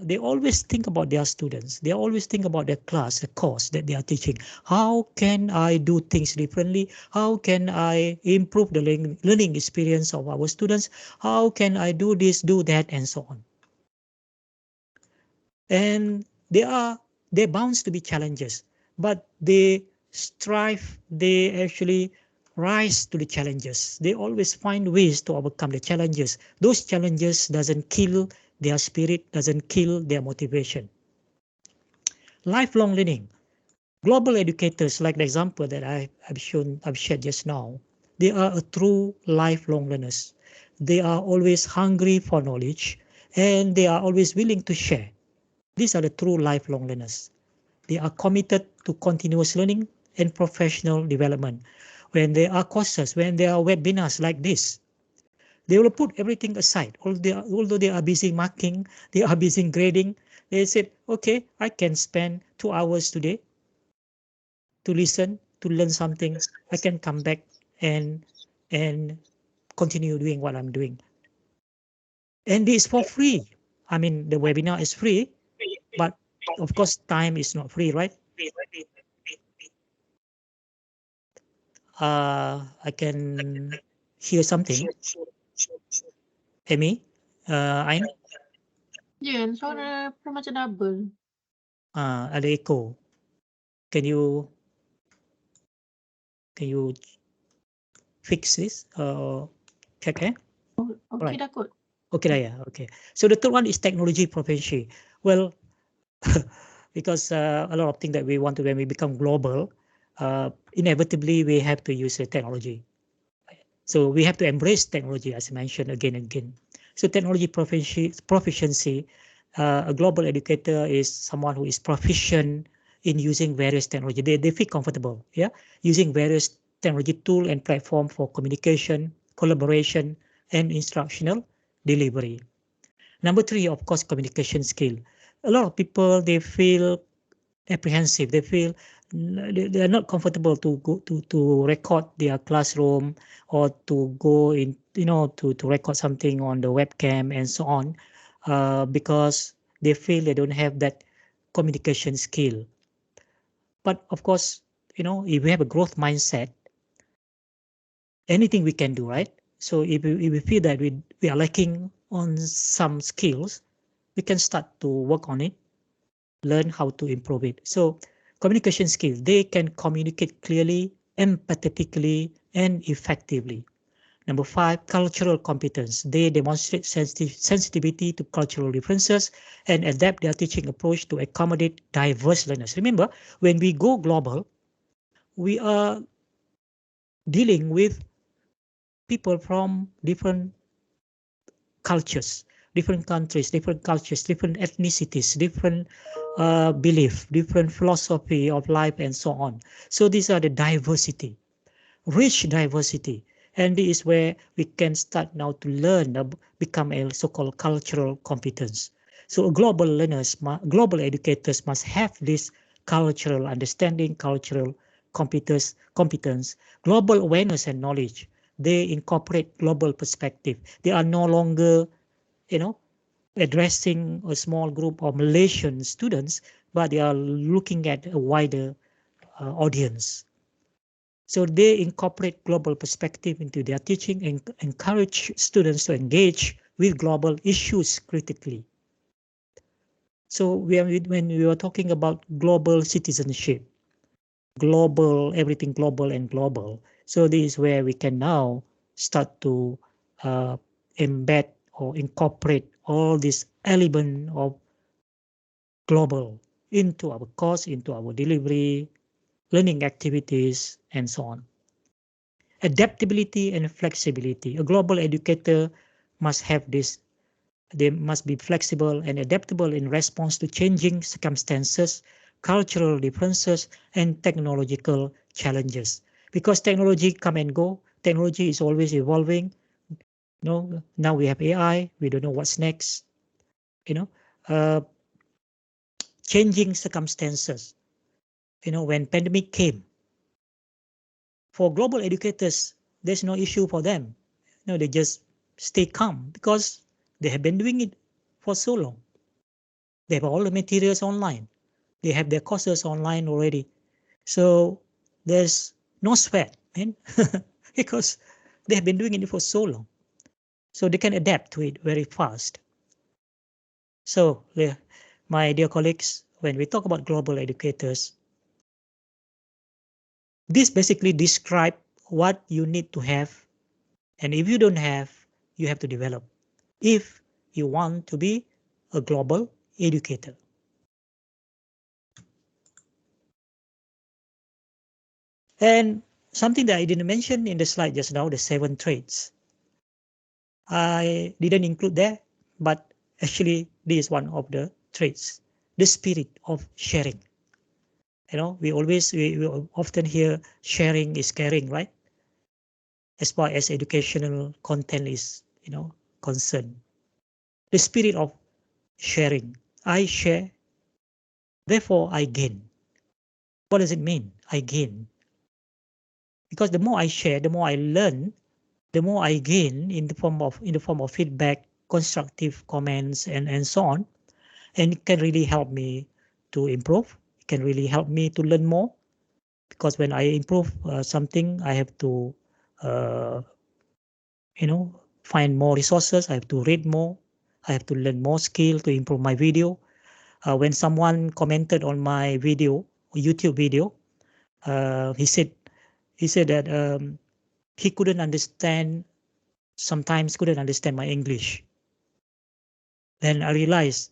they always think about their students. They always think about their class, the course that they are teaching. How can I do things differently? How can I improve the learning experience of our students? How can I do this, do that, and so on? And there bounds to be challenges, but they strive, they actually rise to the challenges. They always find ways to overcome the challenges. Those challenges doesn't kill their spirit, doesn't kill their motivation. Lifelong learning. Global educators, like the example that I've shared just now, they are a true lifelong learners. They are always hungry for knowledge, and they are always willing to share. These are the true lifelong learners. They are committed to continuous learning and professional development. When there are courses, when there are webinars like this, they will put everything aside. Although they are busy marking, they are busy grading, they said, okay, I can spend 2 hours today to listen, to learn something. I can come back and continue doing what I'm doing. And this is for free. The webinar is free, but of course, time is not free, right? I can hear something. Amy, Ain? Ya, suara macam double. Ada echo. Can you fix this? Check, eh? Oh, okay Right. dah kot. Okay, yeah. Okay. So the third one is technology proficiency. Well, because a lot of things that we want to, when we become global, inevitably we have to use technology. So we have to embrace technology, as I mentioned again and again. So technology proficiency, a global educator is someone who is proficient in using various technology. They feel comfortable, yeah, using various technology tool and platform for communication, collaboration, and instructional delivery. Number 3, of course, communication skill. A lot of people, they feel apprehensive. They feel they are not comfortable to go to record their classroom or to go in, to record something on the webcam and so on, because they feel they don't have that communication skill. But of course, if we have a growth mindset, anything we can do, right? So if we feel that we are lacking on some skills, we can start to work on it, learn how to improve it. So communication skills, they can communicate clearly, empathetically, and effectively. Number 5, cultural competence. They demonstrate sensitivity to cultural differences and adapt their teaching approach to accommodate diverse learners. Remember, when we go global, we are dealing with people from different cultures, different countries, different cultures, different ethnicities, different belief, different philosophy of life, and so on. So these are the diversity, rich diversity. And this is where we can start now to learn, become a so-called cultural competence. So global learners, global educators must have this cultural understanding, cultural competence, global awareness and knowledge. They incorporate global perspective. They are no longer, addressing a small group of Malaysian students, but they are looking at a wider audience. So they incorporate global perspective into their teaching and encourage students to engage with global issues critically. So when we were talking about global citizenship, global, everything global and global. So this is where we can now start to embed or incorporate all these elements of global into our course, into our delivery, learning activities, and so on. Adaptability and flexibility. A global educator must have this. They must be flexible and adaptable in response to changing circumstances, cultural differences, and technological challenges. Because technology come and go, technology is always evolving. Now we have AI, we don't know what's next. Uh, Changing circumstances. When pandemic came, for global educators, there's no issue for them. They just stay calm because they have been doing it for so long. They have all the materials online. They have their courses online already. So there's no sweat, man, because they have been doing it for so long. So they can adapt to it very fast. So my dear colleagues, when we talk about global educators, this basically describe what you need to have. And if you don't have, you have to develop if you want to be a global educator. And something that I didn't mention in the slide just now, the 7 traits. I didn't include there, but actually this is one of the traits, the spirit of sharing. We often hear sharing is caring, right? As far as educational content is, concerned. The spirit of sharing. I share, therefore I gain. What does it mean? I gain. Because the more I share, the more I learn, the more I gain in the form of feedback, constructive comments, and so on. And it can really help me to improve. It can really help me to learn more. Because when I improve something, I have to, find more resources. I have to read more. I have to learn more skill to improve my video. When someone commented on my video, YouTube video, he said that he sometimes couldn't understand my English. Then I realized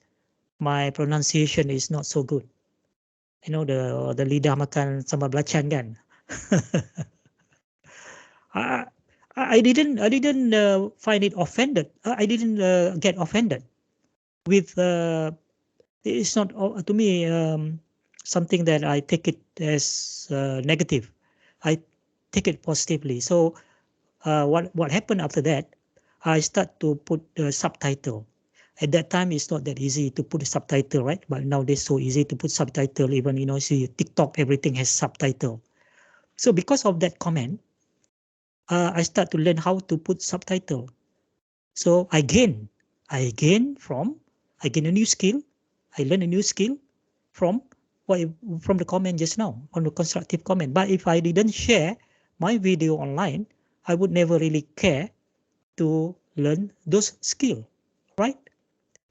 my pronunciation is not so good. The lidah makan sambal belacan kan. I didn't find it offended. I didn't get offended with it's not to me. something that I take it as negative. I take it positively. So what happened after that, I start to put the subtitle. At that time, it's not that easy to put a subtitle, right? But nowadays, so easy to put subtitle. Even, see TikTok, everything has subtitle. So because of that comment, I start to learn how to put subtitle. So I gain a new skill. I learn a new skill from from the comment just now, on the constructive comment. But if I didn't share my video online, I would never really care to learn those skills, right?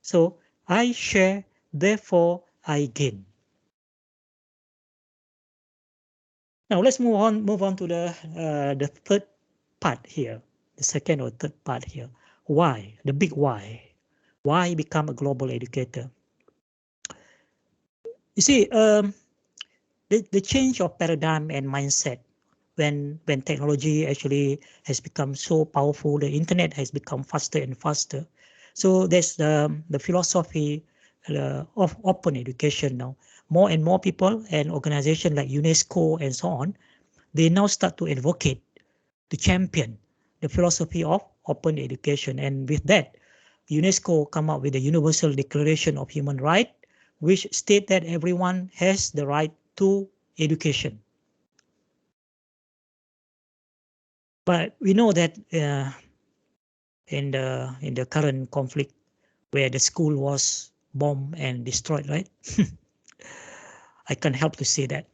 So I share, therefore I gain. Now let's move on to the third part here, the second or third part here. Why? The big why. Why become a global educator? You see, the change of paradigm and mindset when technology actually has become so powerful, the internet has become faster and faster. So there's the philosophy of open education now. More and more people and organizations like UNESCO and so on, they now start to advocate, to champion the philosophy of open education. And with that, UNESCO come up with the Universal Declaration of Human Rights, which state that everyone has the right to education. But we know that in the current conflict where the school was bombed and destroyed, right? I can't help to say that.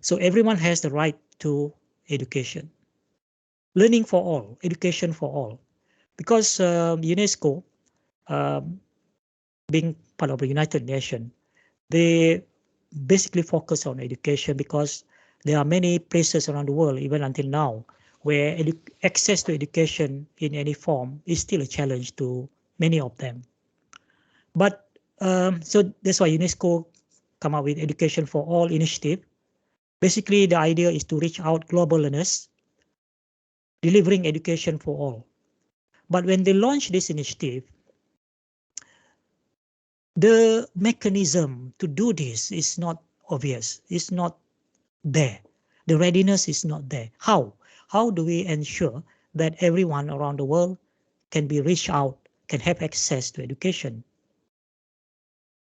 So everyone has the right to education. Learning for all, education for all. Because UNESCO, being part of the United Nations, they basically focus on education because there are many places around the world, even until now, where access to education in any form is still a challenge to many of them. But so that's why UNESCO come up with Education for All initiative. Basically, the idea is to reach out global learners, delivering education for all. But when they launched this initiative, the mechanism to do this is not obvious. It's not there. The readiness is not there. How? How do we ensure that everyone around the world can be reached out, can have access to education?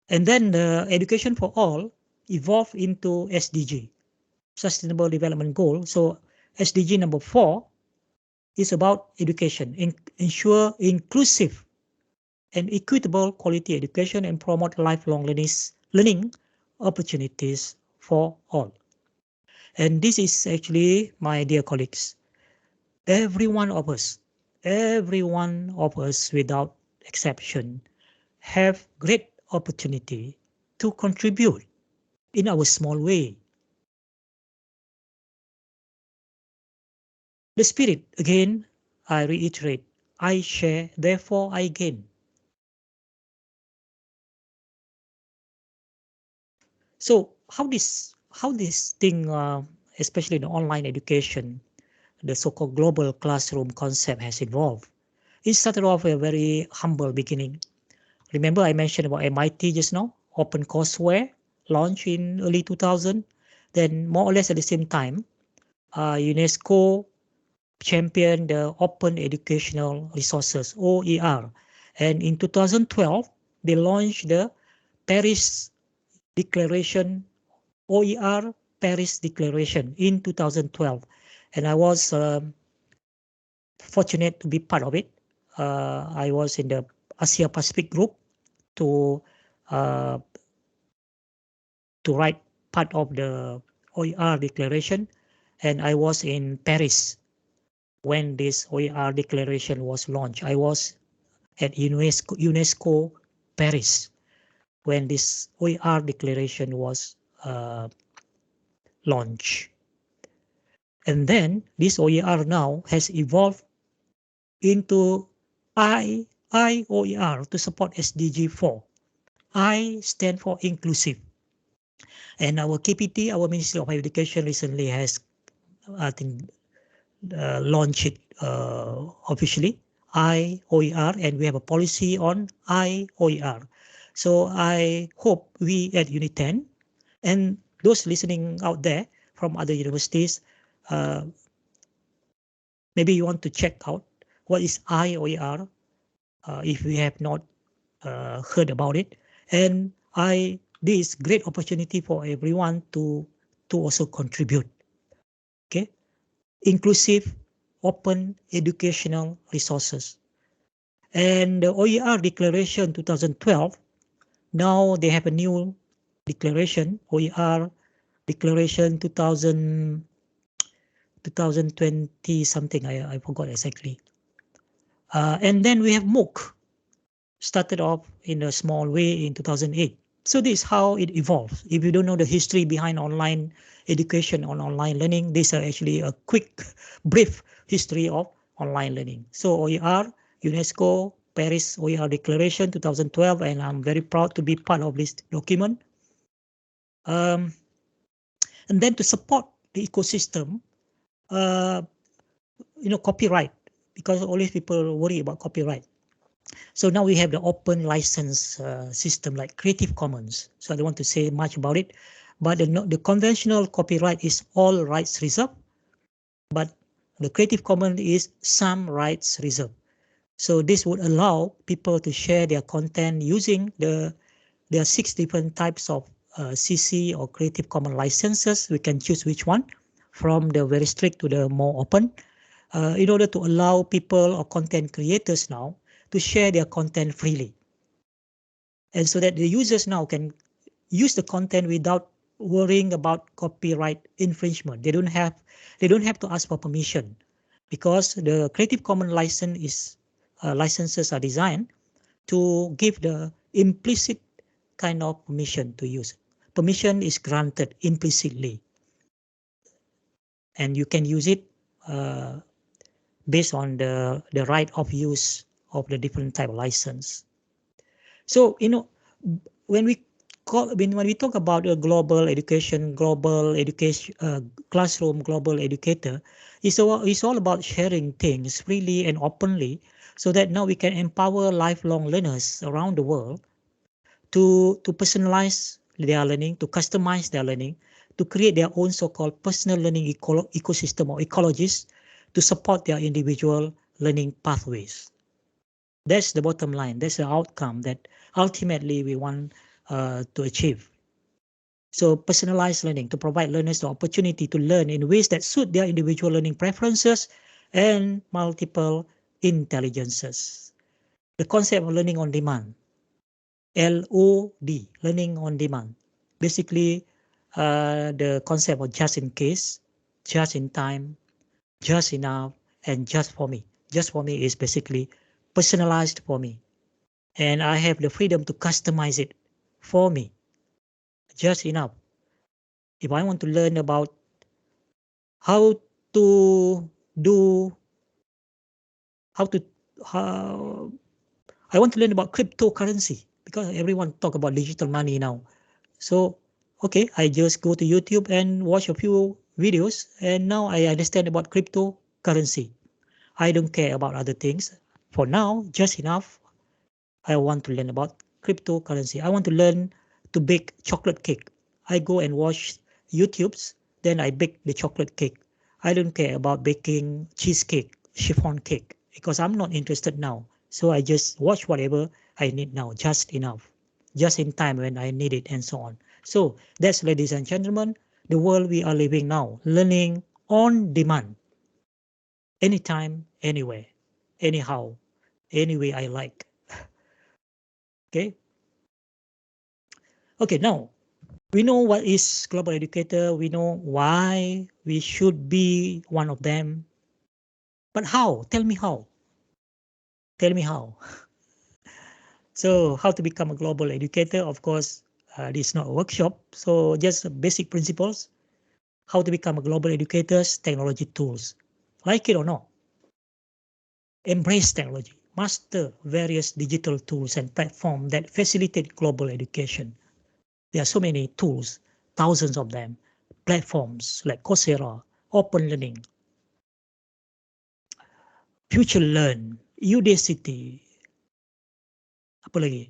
And then the education for all evolved into SDG, Sustainable Development Goal. So SDG number 4 is about education, ensure inclusive and equitable quality education and promote lifelong learning opportunities for all. And this is actually, my dear colleagues, every one of us without exception have great opportunity to contribute in our small way. The spirit, again, I reiterate, I share, therefore I gain. So how this thing, especially the online education, the so-called global classroom concept has evolved. It started off a very humble beginning. Remember I mentioned about MIT just now, OpenCourseware, launched in early 2000. Then more or less at the same time, UNESCO championed the Open Educational Resources, OER. And in 2012, they launched the Paris Declaration, OER Paris Declaration in 2012. And I was fortunate to be part of it. I was in the Asia Pacific group to write part of the OER declaration, and I was in Paris when this OER declaration was launched. I was at UNESCO Paris when this OER declaration was launched. And then this OER now has evolved into IOER to support SDG 4. I stand for inclusive. And our KPT, our Ministry of Education, recently has, I think, launched it officially, IOER, and we have a policy on IOER. So I hope we at Unit 10 And those listening out there from other universities, maybe you want to check out what is IOER if we have not heard about it. And this great opportunity for everyone to also contribute. Okay, inclusive, open educational resources. And the OER Declaration 2012, now they have a new declaration, OER Declaration 2020 something, I forgot exactly. And then we have MOOC, started off in a small way in 2008. So this is how it evolves. If you don't know the history behind online education or online learning, these are actually a quick, brief history of online learning. So OER, UNESCO, Paris OER Declaration 2012, and I'm very proud to be part of this document. And then to support the ecosystem, copyright, because always people worry about copyright. So now we have the open license system like Creative Commons. So I don't want to say much about it, but the conventional copyright is all rights reserved, but the Creative Commons is some rights reserved. So this would allow people to share their content using there are 6 different types of CC or Creative Commons licenses. We can choose which one, from the very strict to the more open, in order to allow people or content creators now to share their content freely. And so that the users now can use the content without worrying about copyright infringement. They don't have to ask for permission, because the Creative Commons licenses are designed to give the implicit kind of permission to use. Permission is granted implicitly, and you can use it based on the right of use of the different type of license. So, when we talk about a global education, classroom, global educator, it's all about sharing things freely and openly, so that now we can empower lifelong learners around the world to personalize their learning, to customize their learning, to create their own so-called personal learning ecosystem or ecologies to support their individual learning pathways. That's the bottom line. That's the outcome that ultimately we want to achieve. So personalized learning, to provide learners the opportunity to learn in ways that suit their individual learning preferences and multiple intelligences. The concept of learning on demand, LOD, learning on demand. Basically, the concept of just in case, just in time, just enough, and just for me. Just for me is basically personalized for me. And I have the freedom to customize it for me. Just enough. If I want to learn about how to I want to learn about cryptocurrency, because everyone talk about digital money now. So, okay, I just go to YouTube and watch a few videos, and now I understand about cryptocurrency. I don't care about other things. For now, just enough. I want to learn about cryptocurrency. I want to learn to bake chocolate cake. I go and watch YouTubes, then I bake the chocolate cake. I don't care about baking cheesecake, chiffon cake, because I'm not interested now. So I just watch whatever I need now, just enough, just in time when I need it, and so on. So that's, ladies and gentlemen, the world we are living now, learning on demand, anytime, anywhere, anyhow, any way I like. Okay. Okay, now we know what is global educator. We know why we should be one of them. But how? Tell me how. Tell me how. So how to become a global educator? Of course, this is not a workshop. So just basic principles. How to become a global educator, technology tools. Like it or not. Embrace technology. Master various digital tools and platforms that facilitate global education. There are so many tools, thousands of them, platforms like Coursera, Open Learning, Future Learn, Udacity, apa lagi,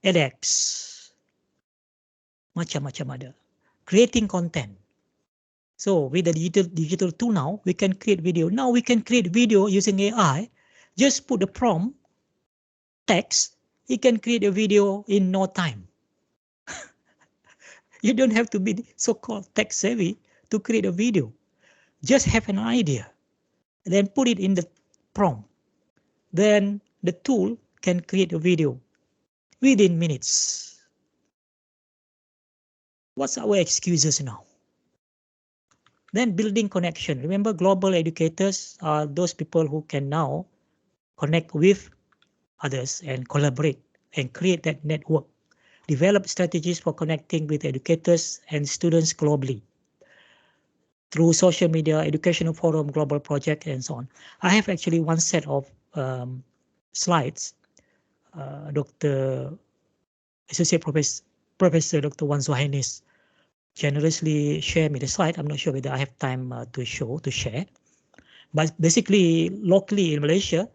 edX, macam-macam ada. creating content. So with the digital tool now, we can create video. Now we can create video using AI. Just put the prompt, text, it can create a video in no time. You don't have to be so-called tech savvy to create a video. Just have an idea, then put it in the prompt. Then the tool can create a video within minutes. What's our excuses now? Then building connection. Remember, global educators are those people who can now connect with others and collaborate and create that network. Develop strategies for connecting with educators and students globally through social media, educational forum, global project, and so on. I have actually one set of slides. Dr. Associate Professor Dr. Wan Suhainis generously shared me the slide. I'm not sure whether I have time to share. But basically, locally in Malaysia,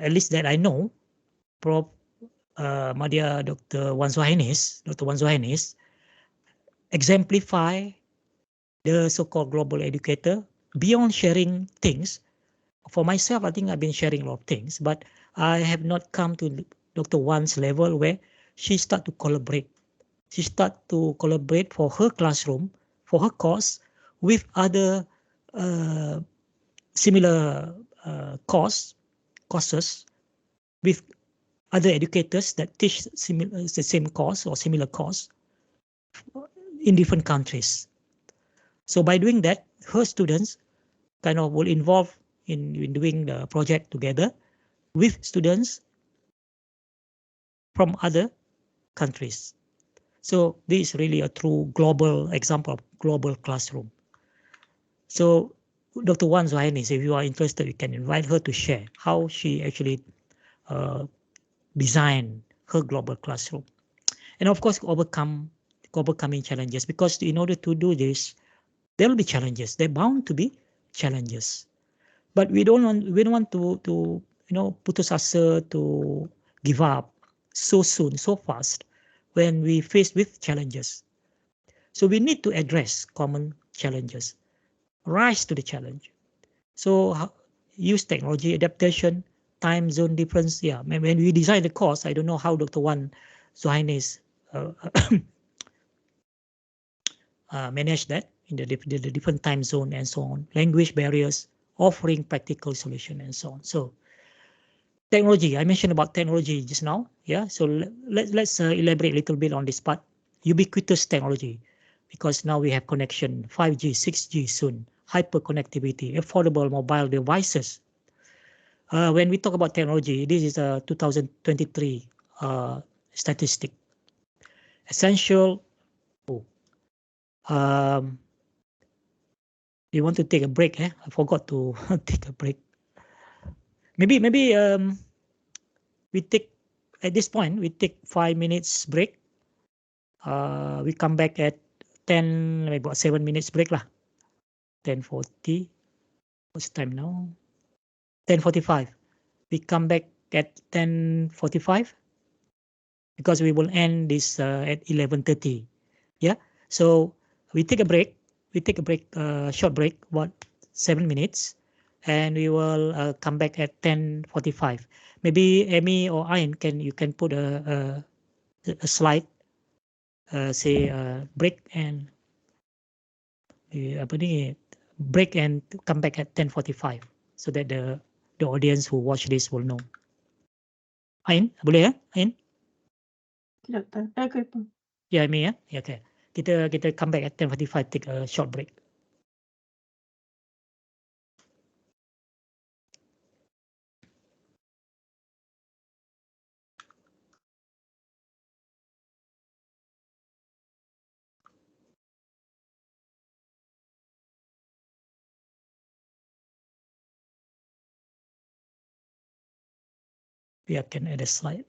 at least that I know, Prof. Madya Dr. Wan Suhainis exemplify the so-called global educator beyond sharing things. For myself, I think I've been sharing a lot of things, but I have not come to Dr. Wan's level where she start to collaborate. She start to collaborate for her classroom, for her course, with other similar courses, with other educators that teach the same course or similar course in different countries. So by doing that, her students kind of will involve in doing the project together with students from other countries. So this is really a true global example of global classroom. So Dr. Wan Zuhainis, if you are interested, you can invite her to share how she actually designed her global classroom. And of course, overcoming challenges, because in order to do this, there will be challenges. They're bound to be challenges. But we don't want to putus asa, to give up so soon, so fast when we face with challenges. So we need to address common challenges, rise to the challenge. So use technology adaptation, time zone difference. Yeah, when we design the course, I don't know how Dr. Wan Suhainis manage that in the different time zone and so on, language barriers, offering practical solution and so on. So technology, I mentioned about technology just now. Yeah, so let's elaborate a little bit on this part. Ubiquitous technology, because now we have connection, 5G, 6G soon, hyper connectivity, affordable mobile devices. When we talk about technology, this is a 2023 statistic. Essential. You want to take a break? I forgot to take a break. Maybe we take, at this point, we take 5 minutes break. We come back at 10, maybe about 7 minutes break lah. 10:40. What's the time now? 10:45. We come back at 10:45 because we will end this at 11:30. Yeah. So we take a break. We take a break, short break, about 7 minutes, and we will come back at 10:45. Maybe Amy or Ayn, you can put a slide, say break and break and come back at 10:45, so that the audience who watch this will know. Ayn, boleh ya, Ayn? Doktor, okay po. Yeah, Amy ya. Yeah, okay. Kita come back at 10:45, take a short break. We can add a slide.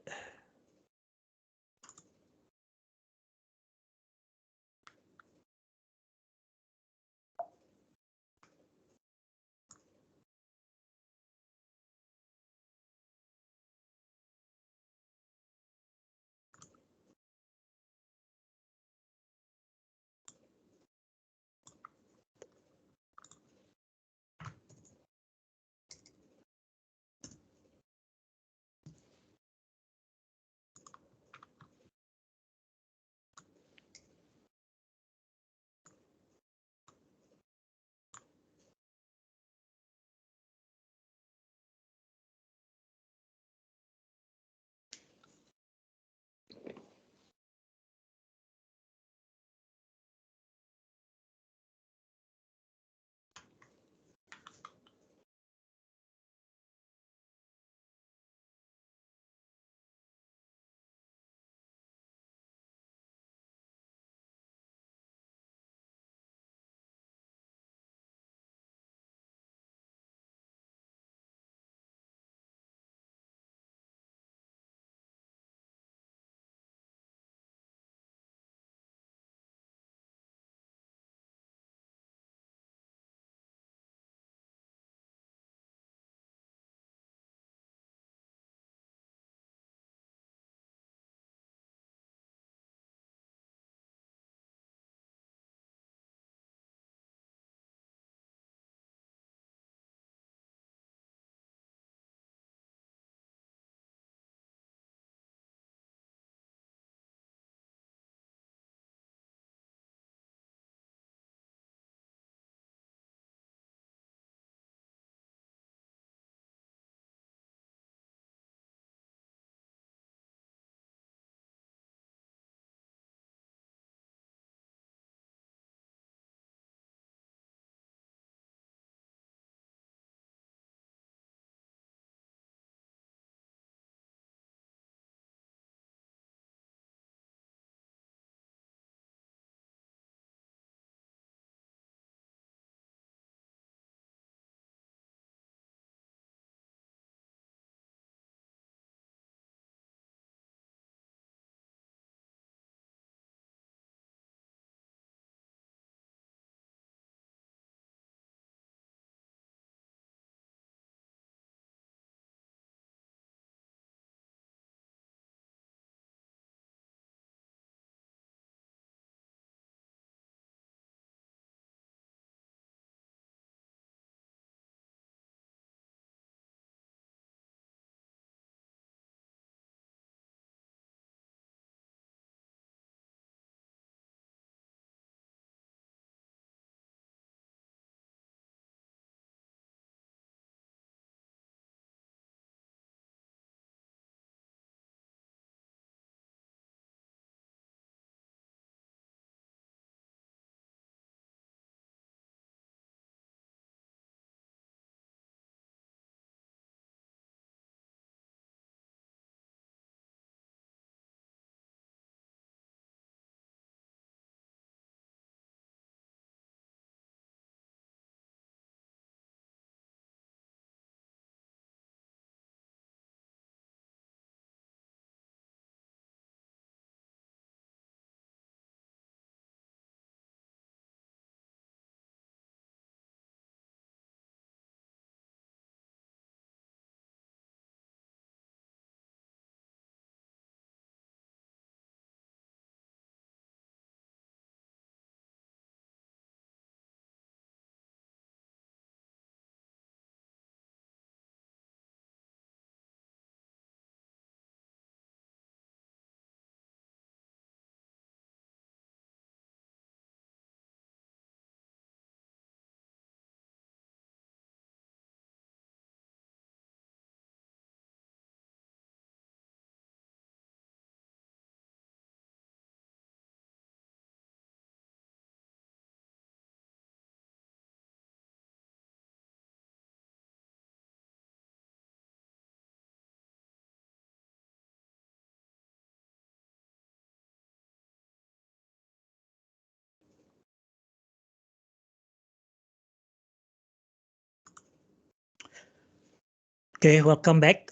Okay, welcome back.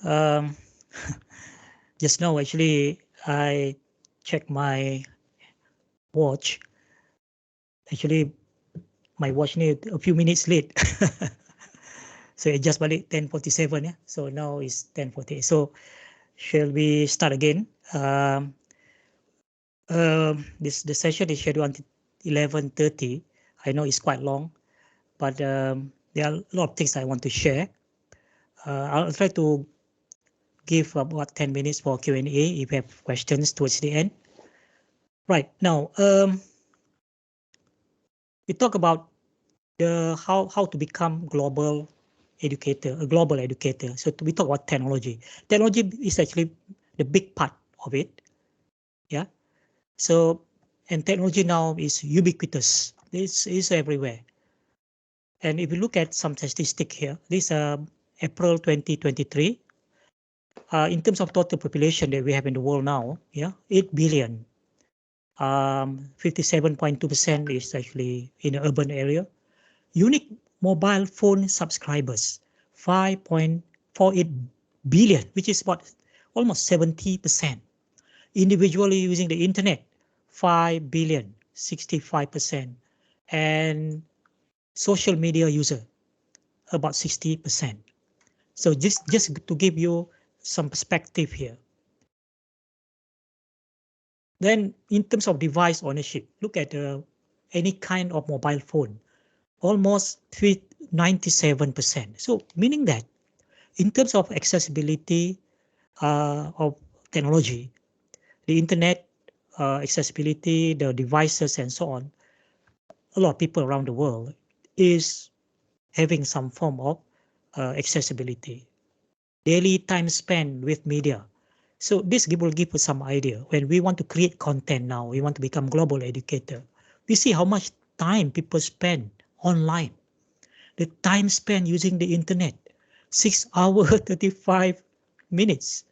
Just now, actually, I checked my watch. Actually, my watch need a few minutes late. So it just balik 10:47, yeah. So now it's 10:48. So shall we start again? The session is scheduled until 11:30. I know it's quite long, but there are a lot of things I want to share. I'll try to give about 10 minutes for Q&A if you have questions towards the end. Right, now we talk about how to become a global educator. So we talk about technology. Technology is actually the big part of it. Yeah. So, and technology now is ubiquitous. This is everywhere. And if you look at some statistic here, this April 2023, in terms of total population that we have in the world now, yeah, 8 billion. 57.2% is actually in the urban area. Unique mobile phone subscribers, 5.48 billion, which is about almost 70%. Individually using the internet, 5 billion, 65%. And social media user, about 60%. So just to give you some perspective here. Then in terms of device ownership, look at any kind of mobile phone, almost 97%. So meaning that in terms of accessibility of technology, the internet accessibility, the devices and so on, a lot of people around the world is having some form of accessibility. Daily time spent with media. So this will give us some idea. When we want to create content now, we want to become global educator. We see how much time people spend online. The time spent using the internet, 6 hours, 35 minutes.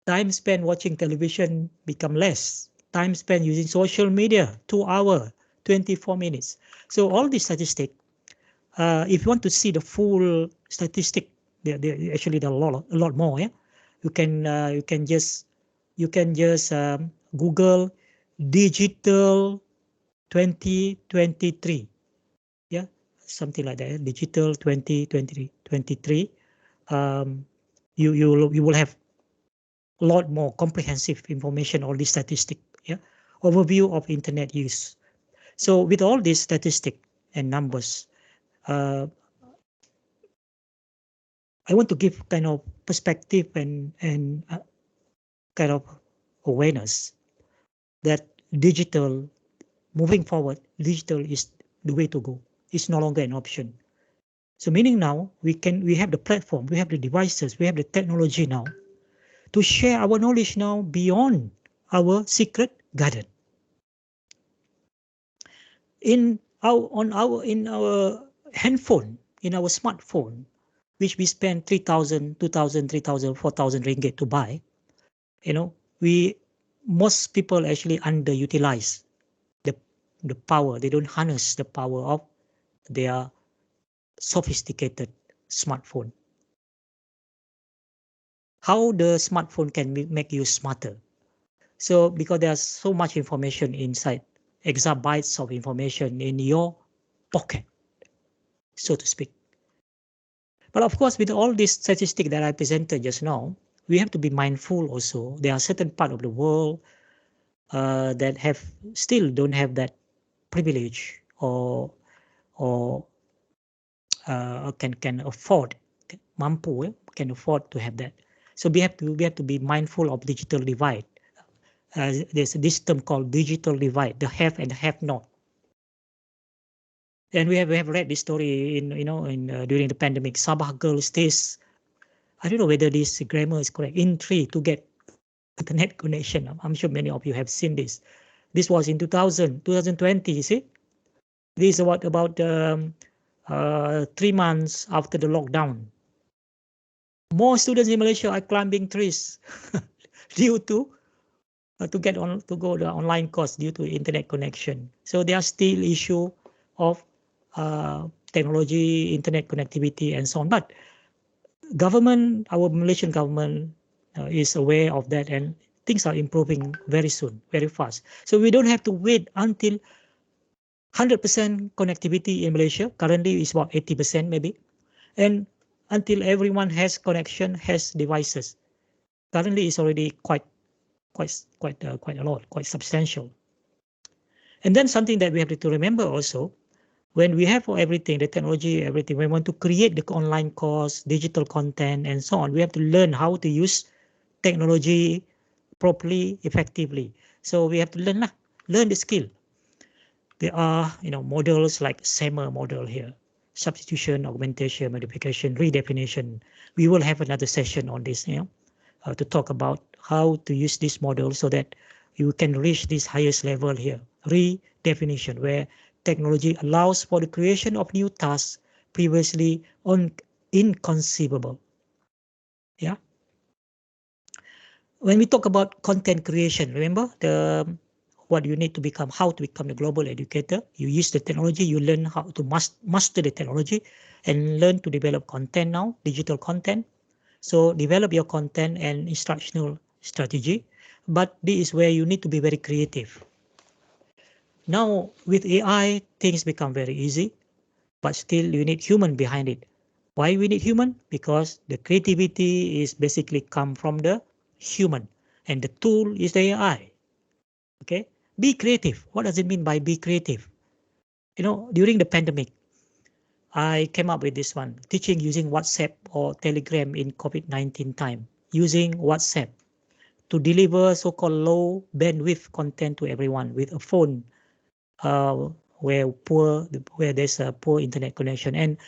Time spent watching television become less. Time spent using social media, 2 hours, 24 minutes. So all these statistics, if you want to see the full statistic, actually there are a lot more. Yeah, you can just Google digital 2023. Yeah, something like that. Digital 2023. You will have a lot more comprehensive information on this statistic. Yeah, overview of internet use. So with all these statistics and numbers, I want to give kind of perspective and kind of awareness that digital, moving forward, digital is the way to go. It's no longer an option. So meaning now we have the platform, we have the devices, we have the technology now to share our knowledge now beyond our secret garden. In our handphone, in our smartphone, which we spend 3,000, 2,000, 3,000, 4,000 ringgit to buy, most people actually underutilize the power. They don't harness the power of their sophisticated smartphone. How the smartphone can make you smarter? So because there's so much information inside, exabytes of information in your pocket, so to speak. But of course, with all this statistic that I presented just now, we have to be mindful also. There are certain part of the world that still don't have that privilege or can afford, mampu, can afford to have that. So we have to be mindful of digital divide. There's this term called digital divide, the have and have not. And we have read this story during the pandemic. Sabah girl stays, I don't know whether this grammar is correct, in tree to get internet connection. I'm sure many of you have seen this. This was in 2020, you see. This is about 3 months after the lockdown. More students in Malaysia are climbing trees due to go the online course due to internet connection. So there are still issue of technology, internet connectivity, and so on. But government, our Malaysian government is aware of that, and things are improving very soon, very fast. So we don't have to wait until 100% connectivity in Malaysia. Currently it's about 80% maybe. And until everyone has connection, has devices. Currently it's already quite a lot, quite substantial. And then something that we have to remember also, when we have everything, the technology, everything, we want to create the online course, digital content, and so on. We have to learn how to use technology properly, effectively. So we have to learn the skill. There are, models like SEMA model here: substitution, augmentation, modification, redefinition. We will have another session on this, to talk about how to use this model so that you can reach this highest level here, redefinition, where technology allows for the creation of new tasks previously inconceivable. Yeah. When we talk about content creation, remember what you need to become, how to become a global educator. You use the technology, you learn how to master the technology and learn to develop content now, digital content. So develop your content and instructional strategy, but this is where you need to be very creative. Now with AI, things become very easy, but still you need human behind it. Why we need human? Because the creativity is basically come from the human, and the tool is the AI. Okay, be creative. What does it mean by be creative? During the pandemic, I came up with this one, teaching using WhatsApp or Telegram in COVID-19 time, using WhatsApp to deliver so-called low bandwidth content to everyone with a phone where there's a poor internet connection. And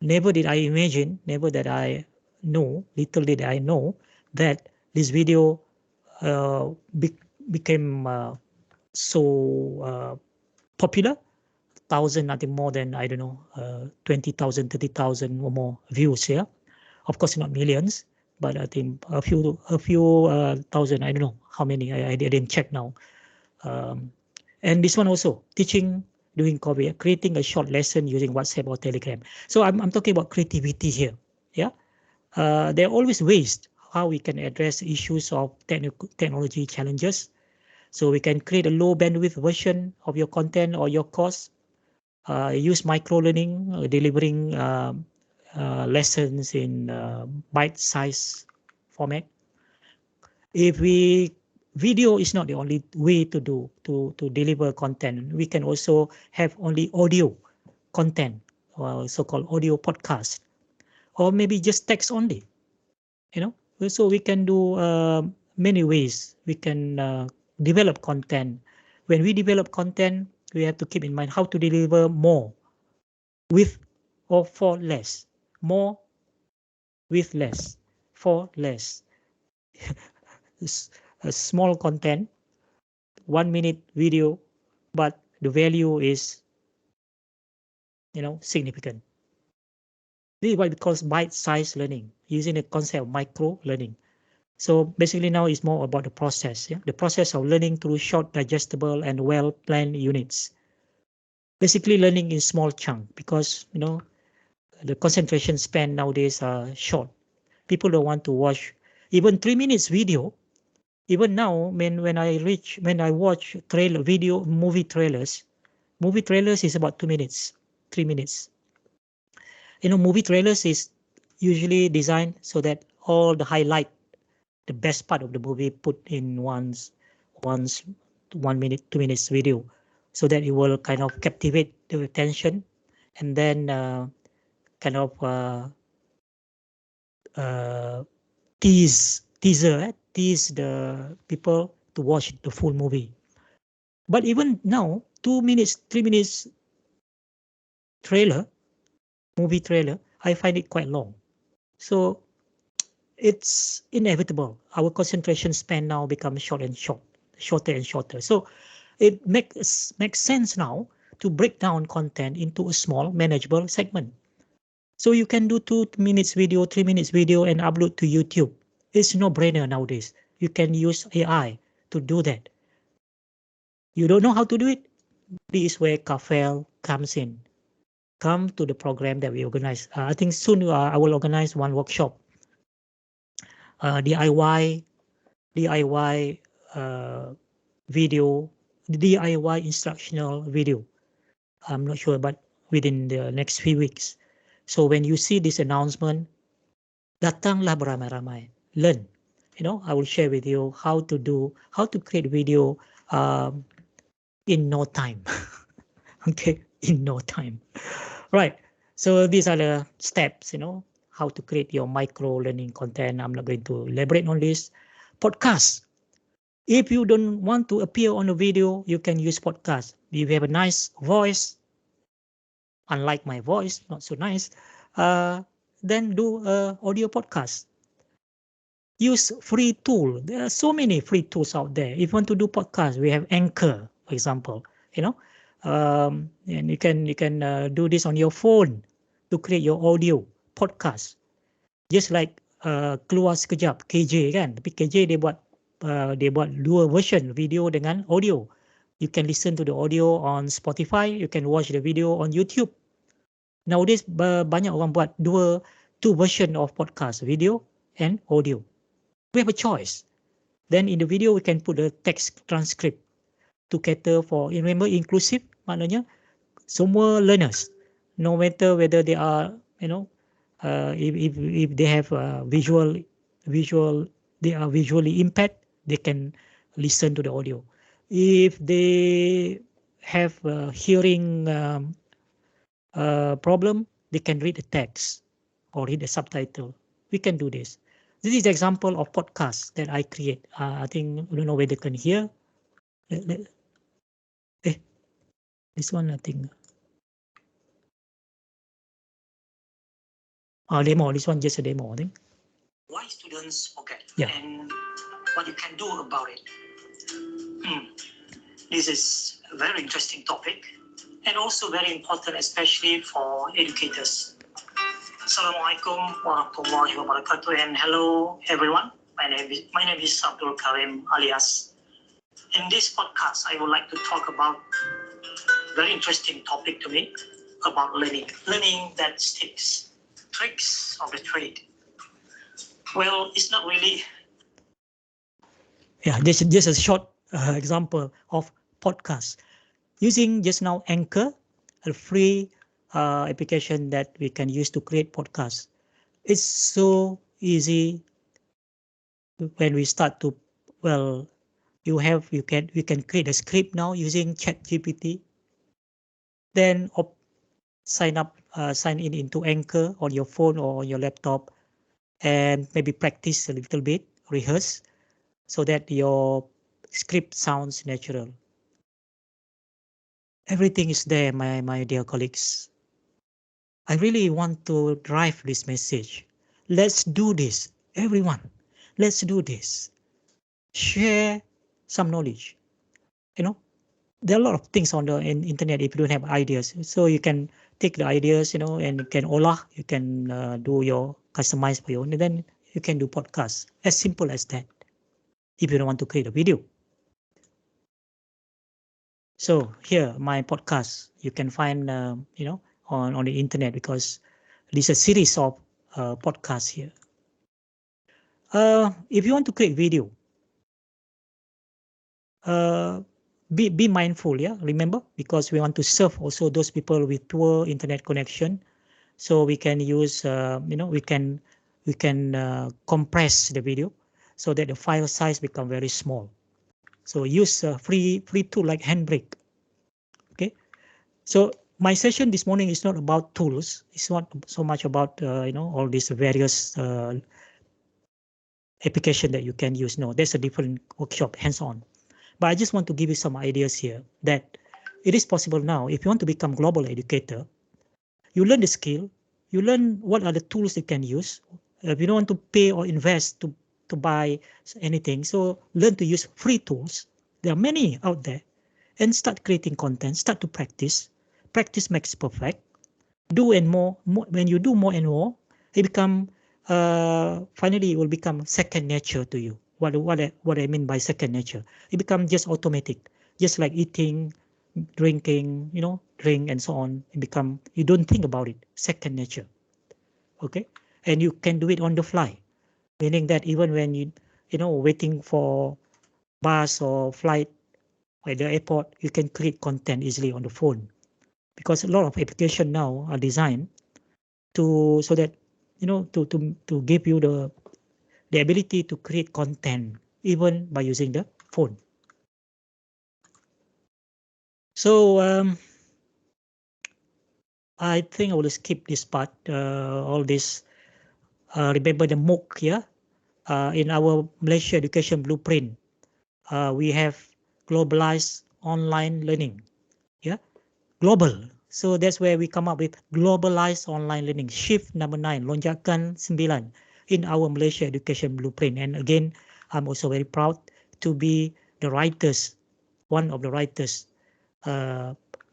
never did I imagine, never that I know, little did I know that this video became so popular. 1,000, nothing more than, I don't know, 20,000, 30,000 or more views here. Of course, not millions, but I think a few thousand. I don't know how many. I didn't check now. And this one also, teaching during COVID, creating a short lesson using WhatsApp or Telegram. So I'm talking about creativity here. Yeah, there are always ways how we can address issues of technology challenges. So we can create a low bandwidth version of your content or your course. Use micro-learning, delivering lessons in bite-sized format. If video is not the only way to deliver content, we can also have only audio content, so-called audio podcast, or maybe just text only. So we can do many ways. We can develop content. When we develop content, we have to keep in mind how to deliver more with or for less. More with less, for less. A small content, 1 minute video, but the value is, significant. This is why we call bite-sized learning, using the concept of micro-learning. So basically now it's more about the process, the process of learning through short, digestible, and well-planned units. Basically learning in small chunks because, the concentration span nowadays are short. People don't want to watch even 3 minutes video. Even now, when I watch movie trailers is about 2 minutes, 3 minutes. Movie trailers is usually designed so that all the highlight, the best part of the movie put in once 1 minute, 2 minutes video, so that it will kind of captivate the attention, and then tease the people to watch the full movie. But even now, 2 minutes, 3 minutes movie trailer, I find it quite long. So it's inevitable. Our concentration span now becomes shorter and shorter. So it makes sense now to break down content into a small, manageable segment. So you can do 2 minutes video, 3 minutes video, and upload to YouTube. It's no brainer nowadays. You can use AI to do that. You don't know how to do it? This is where Kafel comes in. come to the program that we organize. I think soon I will organize one workshop, DIY video, DIY instructional video. I'm not sure, but within the next few weeks. So when you see this announcement, datanglah beramai-ramai, learn. I will share with you how to create video in no time. Okay, in no time. Right. So these are the steps, how to create your micro learning content. I'm not going to elaborate on this. Podcast. If you don't want to appear on a video, you can use podcast. If you have a nice voice, unlike my voice, not so nice, then do a audio podcast. Use free tool. There are so many free tools out there. If you want to do podcast, we have Anchor, for example. And you can do this on your phone to create your audio podcast. Just like keluar sekejap KJ kan, tapi KJ dia buat dua version, video dengan audio. You can listen to the audio on Spotify, you can watch the video on YouTube. Nowadays banyak orang buat two version of podcast, video and audio. We have a choice. Then in the video we can put the text transcript to cater for, remember, inclusive, maknanya semua learners, no matter whether they are, if they have visual, they are visually impaired, they can listen to the audio. If they have hearing problem, they can read the text or read the subtitle. We can do this. This is example of podcast that I create. I think, I don't know whether you can hear. This one, I think. Demo. This one just a demo, I think. Why students forget, yeah, and what you can do about it. This is a very interesting topic and also very important, especially for educators. Assalamualaikum warahmatullahi wabarakatuh, and hello everyone. My name is Abdul Karim alias. In this podcast, I would like to talk about a very interesting topic to me about learning that sticks, tricks of the trade. Well, it's not really. Yeah, this is just a short example of podcast. Using just now Anchor, a free application that we can use to create podcasts. It's so easy when we start to, we can create a script now using ChatGPT. Then sign in into Anchor on your phone or on your laptop, and maybe practice a little bit, rehearse, so that your script sounds natural. Everything is there, my dear colleagues. I really want to drive this message. Let's do this, everyone. Let's do this. Share some knowledge. There are a lot of things on the internet if you don't have ideas. So you can take the ideas, and you can olah, you can do your customize for you, and then you can do podcasts. As simple as that. If you don't want to create a video. So here, my podcast, you can find, on the internet, because there's a series of podcasts here. If you want to create video, be mindful, yeah. Remember, because we want to serve also those people with poor internet connection, so we can use, we can compress the video so that the file size become very small. So use a free tool like Handbrake. Okay. So my session this morning is not about tools. It's not so much about all these various application that you can use. No, there's a different workshop, hands-on. But I just want to give you some ideas here that it is possible now. If you want to become global educator, you learn the skill, you learn what are the tools you can use. If you don't want to pay or invest to buy anything, so learn to use free tools. There are many out there, and start creating content, start to practice. Practice makes perfect. Do and more. When you do more and more, it become, finally it will become second nature to you. What I mean by second nature, it becomes just automatic, just like eating, drinking, drink and so on. You don't think about it, second nature. Okay, and you can do it on the fly, meaning that even when waiting for bus or flight at the airport, you can create content easily on the phone, because a lot of applications now are designed so that to give you the ability to create content even by using the phone. So I think I will skip this part, all this. Remember the MOOC here? In our Malaysia Education Blueprint, we have globalized online learning. Yeah, global. So that's where we come up with globalized online learning. Shift number 9, lonjakan 9 in our Malaysia Education Blueprint. And again, I'm also very proud to be the writers, one of the writers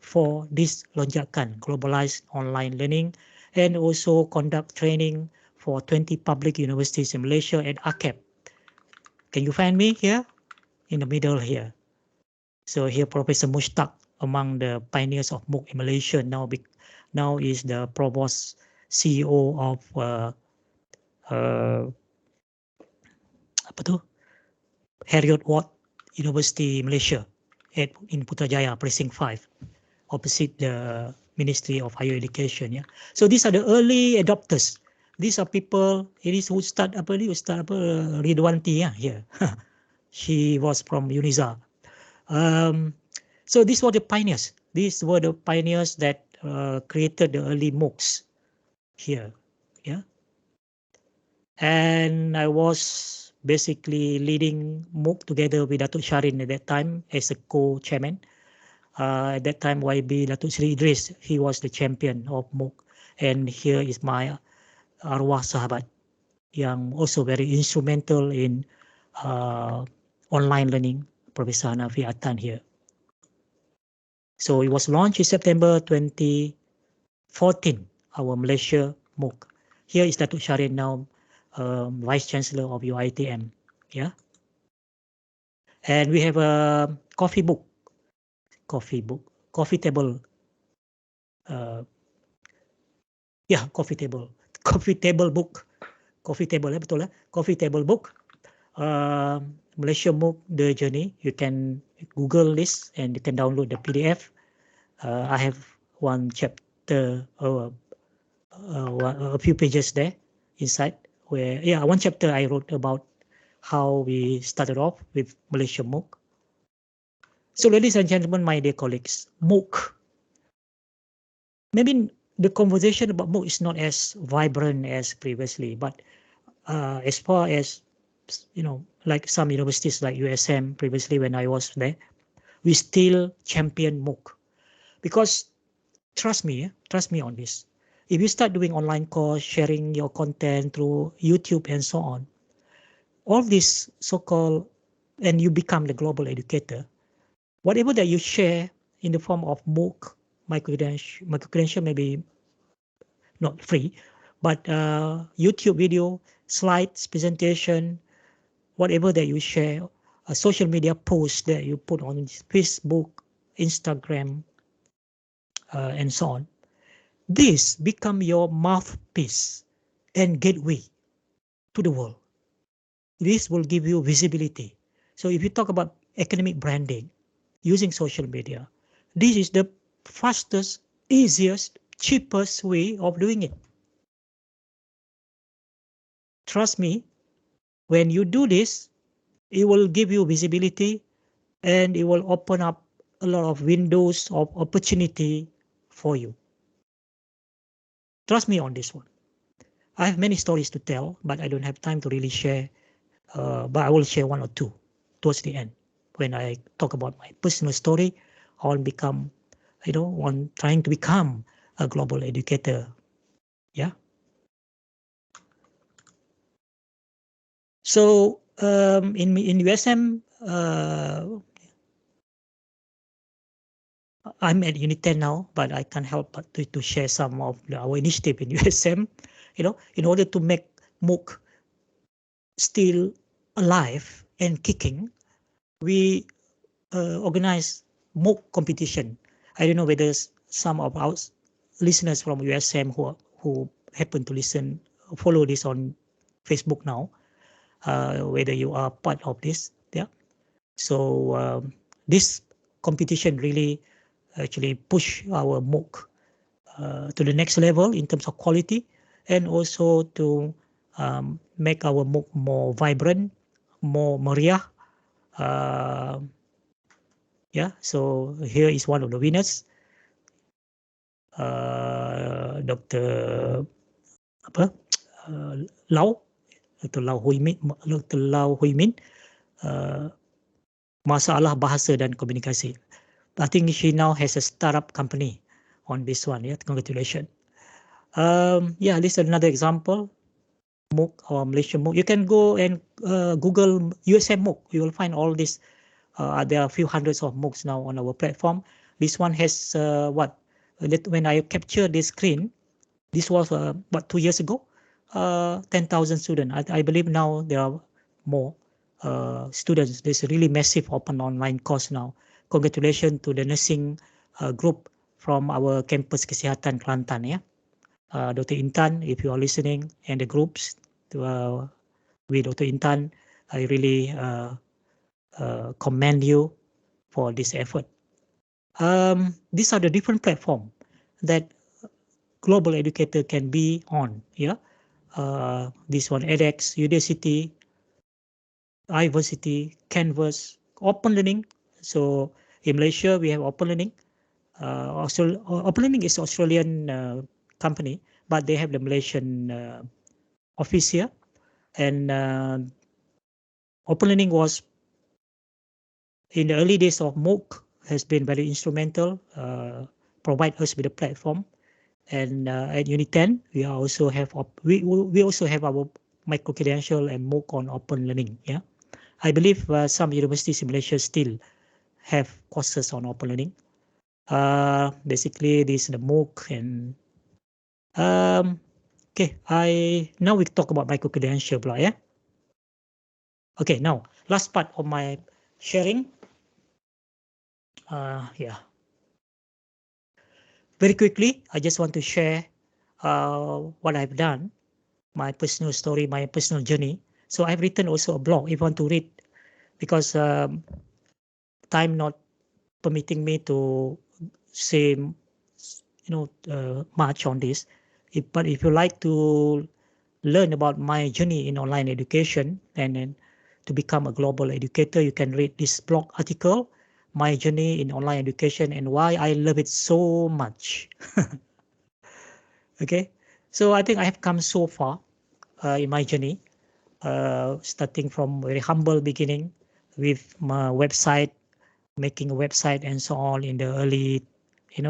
for this lonjakan, globalized online learning, and also conduct training for 20 public universities in Malaysia and ACAP. Can you find me here? In the middle here. So here Professor Mushtaq, among the pioneers of MOOC in Malaysia, now is the provost CEO of Heriot Watt University Malaysia in Putrajaya, Precinct 5, opposite the Ministry of Higher Education. Yeah. So these are the early adopters. These are people. It is who start Ridwanti, yeah, here. She was from UNIZA. So these were the pioneers. These were the pioneers that created the early MOOCs here. Yeah. And I was basically leading MOOC together with Datuk Sharin at that time as a co-chairman. At that time, YB Datuk Sri Idris, he was the champion of MOOC. And here is my arwah sahabat, yang also very instrumental in online learning, Professor Hanafi Atan here. So it was launched in September 2014, our Malaysia MOOC. Here is Datuk Sharin now, Vice Chancellor of UiTM. Yeah. And we have a coffee table. Coffee table book. Coffee table book. Malaysia MOOC, the journey. You can Google this and you can download the PDF. I have one chapter, a few pages there inside where, one chapter I wrote about how we started off with Malaysia MOOC. So ladies and gentlemen, my dear colleagues, MOOC. Maybe the conversation about MOOC is not as vibrant as previously, but as far as, like some universities like USM previously when I was there, we still champion MOOC. Because trust me on this. If you start doing online course, sharing your content through YouTube and so on, all this so-called, and you become the global educator, whatever that you share in the form of MOOC, my credential may be not free, but YouTube video, slides, presentation, whatever that you share, a social media post that you put on Facebook, Instagram, and so on. This become your mouthpiece and gateway to the world. This will give you visibility. So if you talk about academic branding using social media, this is the fastest, easiest, cheapest way of doing it. Trust me, when you do this, it will give you visibility and it will open up a lot of windows of opportunity for you. Trust me on this one. I have many stories to tell, but I don't have time to really share. But I will share one or two towards the end when I talk about my personal story on on trying to become a global educator. Yeah. So in USM, I'm at Unit 10 now, but I can't help but to share some of our initiative in USM. In order to make MOOC still alive and kicking, we organize MOOC competition. I don't know whether some of our listeners from USM who happen to follow this on Facebook now, whether you are part of this. Yeah. So this competition really actually push our MOOC to the next level in terms of quality, and also to make our MOOC more vibrant, more meriah. Yeah, so here is one of the winners, Dr. Lau, Dr. Lau Hui Min, masalah bahasa dan komunikasi. I think she now has a startup company on this one. Yeah, congratulations. Yeah, this is another example. MOOC or Malaysian MOOC. You can go and Google USM MOOC. You will find all this. There are a few hundreds of MOOCs now on our platform. This one has when I captured this screen, this was 2 years ago, 10,000 students. I believe now there are more students. There's a really massive open online course now. Congratulations to the nursing group from our campus Kesihatan Kelantan. Yeah, Dr. Intan, if you are listening, and the groups with Dr. Intan, I really commend you for this effort. These are the different platforms that global educator can be on. Yeah, this one edX, Udacity, iVersity, Canvas, Open Learning. So in Malaysia we have Open Learning. Open Learning is Australian company, but they have the Malaysian office here. And Open Learning was in the early days of MOOC, has been very instrumental, provide us with a platform. And at Uni 10, we also have our micro credential and MOOC on Open Learning. Yeah, I believe some universities in Malaysia still have courses on Open Learning. Basically, this is the MOOC. And okay, now we talk about micro credential, yeah. Okay, now last part of my sharing. Yeah. Very quickly, I just want to share what I've done, my personal story, my personal journey. So I've written also a blog if you want to read, because time not permitting me to say much on this. But if you like to learn about my journey in online education and then to become a global educator, you can read this blog article, My Journey in Online Education and Why I Love It So Much. Okay, so I think I have come so far in my journey, starting from very humble beginning with my website, making a website and so on in the early in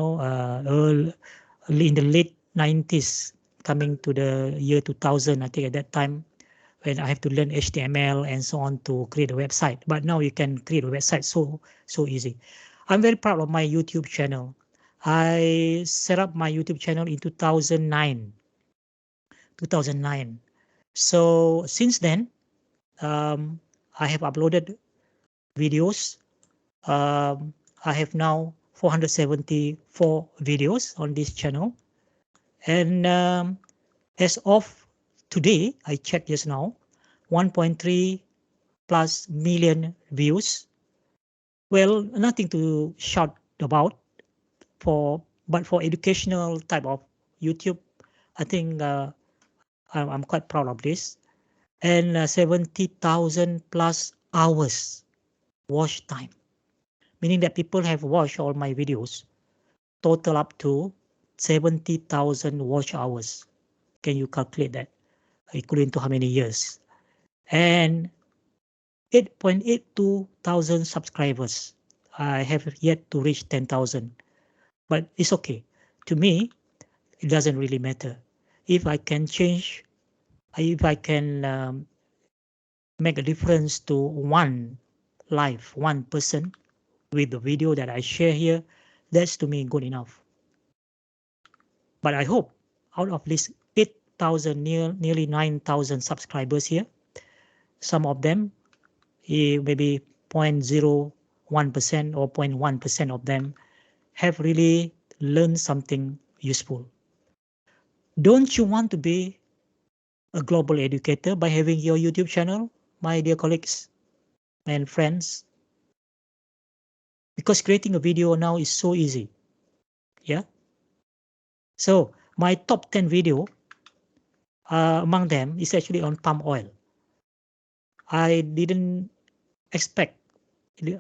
the late 90s, coming to the year 2000. I think at that time when I have to learn HTML and so on to create a website. But now you can create a website so easy. I'm very proud of my YouTube channel. I set up my YouTube channel in 2009. So since then, I have uploaded videos. I have now 474 videos on this channel. And as of today, I checked just now, 1.3 plus million views. Well, nothing to shout about, but for educational type of YouTube, I think I'm quite proud of this. And 70,000 plus hours watch time, meaning that people have watched all my videos, total up to 70,000 watch hours. Can you calculate that? Equivalent to how many years? And 8.82 thousand subscribers. I have yet to reach 10,000, but it's okay. To me, it doesn't really matter. If I can change, if I can make a difference to one life, one person with the video that I share here, that's to me good enough. But I hope out of this 8,000, nearly 9,000 subscribers here, some of them maybe 1% or 0.1% of them have really learned something useful. Don't you want to be a global educator by having your YouTube channel, my dear colleagues and friends? Because creating a video now is so easy. Yeah. So my top 10 video among them is actually on palm oil. I didn't expect,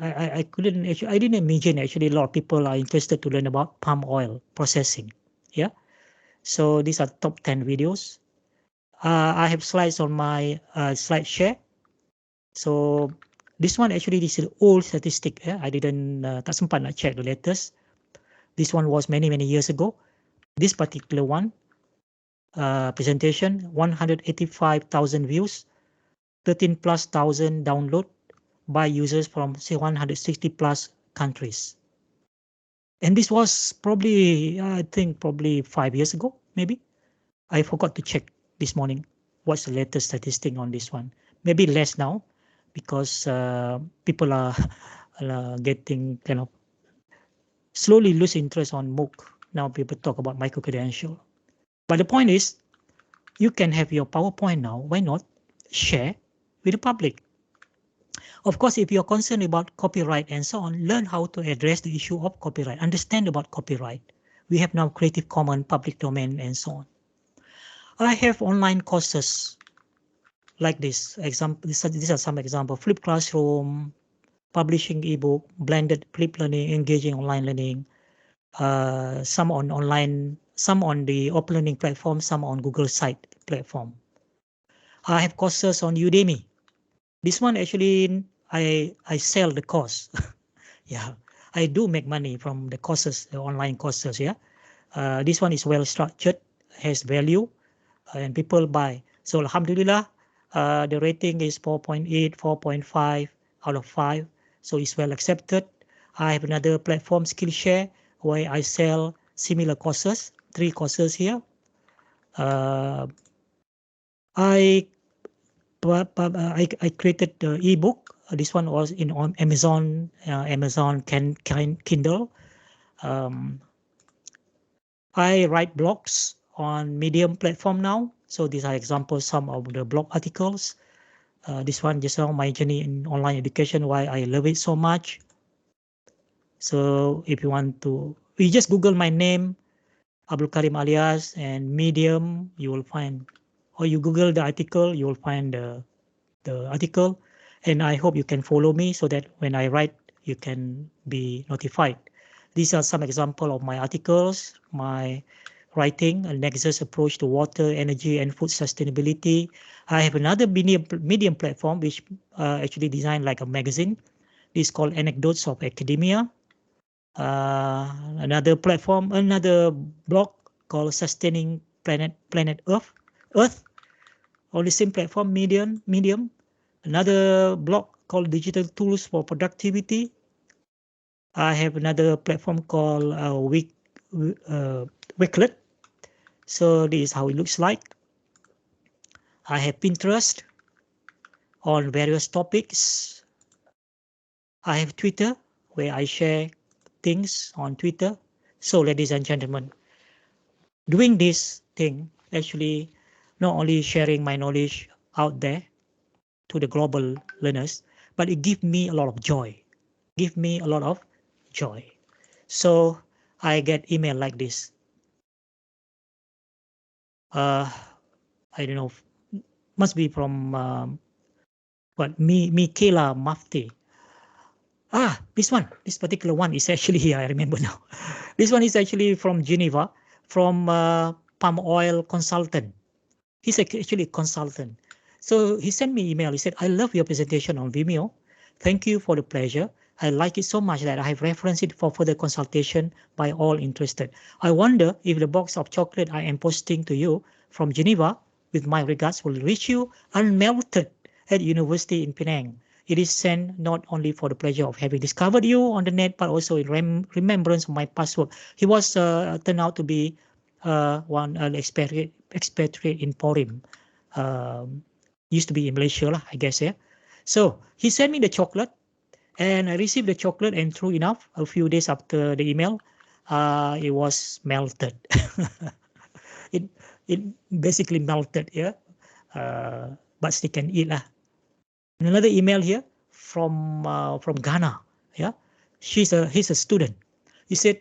I couldn't actually, I didn't imagine actually a lot of people are interested to learn about palm oil processing. Yeah. So these are top 10 videos. I have slides on my slide share. So this one actually, this is old statistic. Yeah? I didn't tak sempat nak check the latest. This one was many years ago. This particular one presentation, 185,000 views, 13 plus thousand download by users from say 160 plus countries. And this was probably, I think probably 5 years ago, maybe. I forgot to check this morning what's the latest statistic on this one. Maybe less now because people are getting kind of slowly lose interest on MOOC. Now people talk about micro-credential. But the point is, you can have your PowerPoint now. Why not share with the public? Of course, if you're concerned about copyright and so on, learn how to address the issue of copyright. Understand about copyright. We have now Creative Commons, public domain, and so on. I have online courses like this. These are some examples. Flip Classroom, publishing ebook, blended flip learning, engaging online learning. Some on online, some on the Open Learning platform, some on Google Site platform. I have courses on Udemy. This one actually, I sell the course. Yeah, I do make money from the courses, the online courses. Yeah, this one is well structured, has value, and people buy. So Alhamdulillah, the rating is 4.8, 4.5 out of 5. So it's well accepted. I have another platform, Skillshare, where I sell similar courses, 3 courses here. I created the ebook. This one was in on Amazon, Kindle. I write blogs on Medium platform now. So these are examples, some of the blog articles. This one just on my journey in online education, why I love it so much. So if you want to, you just Google my name, Abdul Karim Alias, and Medium, you will find, or you Google the article, you will find the article. And I hope you can follow me so that when I write, you can be notified. These are some examples of my articles, my writing, a nexus approach to water, energy, and food sustainability. I have another medium platform which actually designed like a magazine. This is called Anecdotes of Academia. Another platform, another blog called Sustaining Planet Earth. On the same platform, Medium. Another blog called Digital Tools for Productivity. I have another platform called Wicklet. So this is how it looks like. I have Pinterest on various topics. I have Twitter, where I share things on Twitter. So ladies and gentlemen, doing this thing, actually not only sharing my knowledge out there to the global learners, but it gives me a lot of joy. So I get email like this. I don't know, must be from Michaela Mafte. This particular one is actually here. I remember now. This one is actually from Geneva, from palm oil consultant. He's actually a consultant. So he sent me email. He said, I love your presentation on Vimeo. Thank you for the pleasure. I like it so much that I have referenced it for further consultation by all interested. I wonder if the box of chocolate I am posting to you from Geneva with my regards will reach you unmelted at University in Penang. It is sent not only for the pleasure of having discovered you on the net, but also in remembrance of my past work. He was turned out to be one expatriate in Porim. Used to be in Malaysia, I guess. Yeah. So he sent me the chocolate, And I received the chocolate, and true enough, a few days after the email, it was melted. it it basically melted, yeah. But still can eat lah. Another email here from Ghana, yeah. He's a student. He said,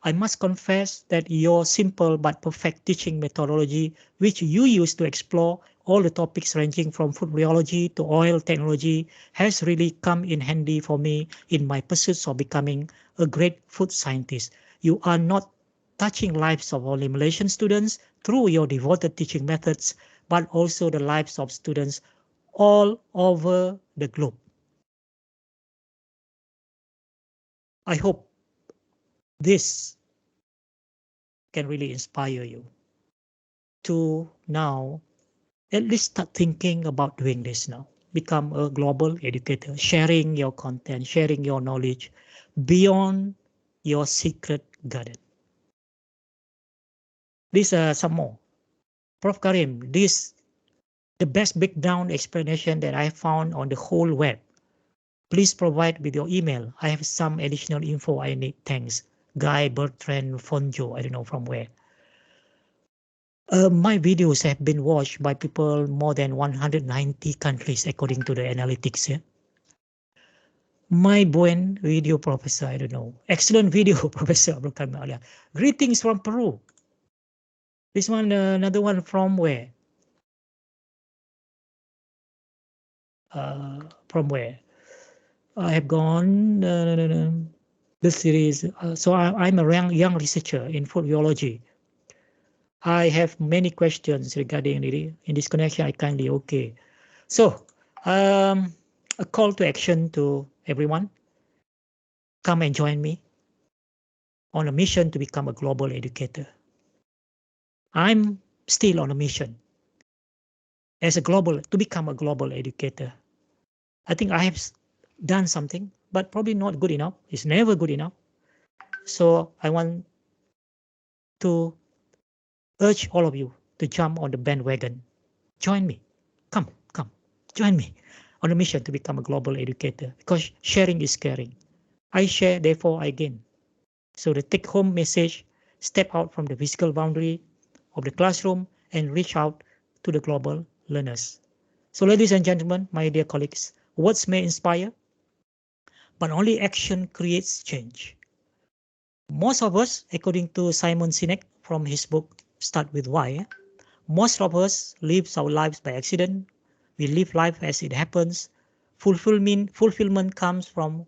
I must confess that your simple but perfect teaching methodology, which you use to explore all the topics ranging from food biology to oil technology, has really come in handy for me in my pursuits of becoming a great food scientist. You are not touching lives of only Malaysian students through your devoted teaching methods, but also the lives of students all over the globe. I hope this can really inspire you to now at least start thinking about doing this now. Become a global educator, sharing your content, sharing your knowledge beyond your secret garden. These are some more. Prof. Karim, this the best breakdown explanation that I found on the whole web. Please provide with your email. I have some additional info I need. Thanks. Guy Bertrand Fonjo, I don't know from where. My videos have been watched by people more than 190 countries according to the analytics here. My buen video professor, I don't know. Excellent video, Professor Abdul Karim Alia. Greetings from Peru. This one, another one from where? From where? I have gone the series. So I'm a young researcher in food biology. I have many questions regarding in this connection. I kindly okay. So a call to action to everyone. Come and join me on a mission to become a global educator. I'm still on a mission to become a global educator. I think I have done something, but probably not good enough. It's never good enough. So I want to urge all of you to jump on the bandwagon. Join me. Come, join me on a mission to become a global educator, because sharing is caring. I share, therefore I gain. So the take-home message, step out from the physical boundary of the classroom and reach out to the global learners. So ladies and gentlemen, my dear colleagues, words may inspire, but only action creates change. Most of us, according to Simon Sinek from his book, Start With Why, most of us live our lives by accident. We live life as it happens. Fulfillment comes from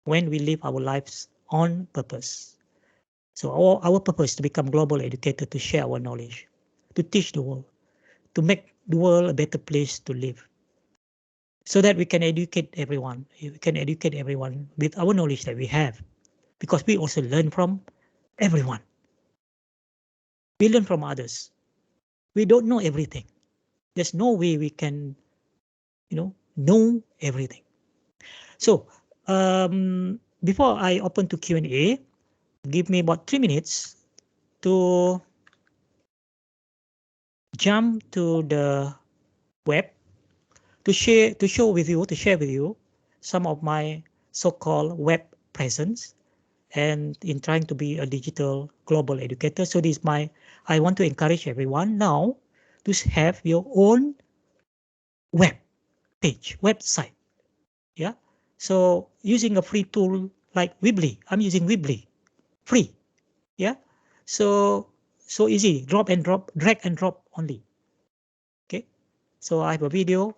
when we live our lives on purpose. So our purpose is to become global educator, to share our knowledge, to teach the world, to make the world a better place to live, so that we can educate everyone. We can educate everyone with our knowledge that we have, because we also learn from everyone. We learn from others. We don't know everything. There's no way we can, know everything. So before I open to Q&A, give me about 3 minutes to jump to the web to share with you some of my so-called web presence, and in trying to be a digital global educator. So I want to encourage everyone now to have your own web page, website. Yeah. So using a free tool like Weebly, I'm using Weebly, free. Yeah. So easy, drag and drop only. Okay. So I have a video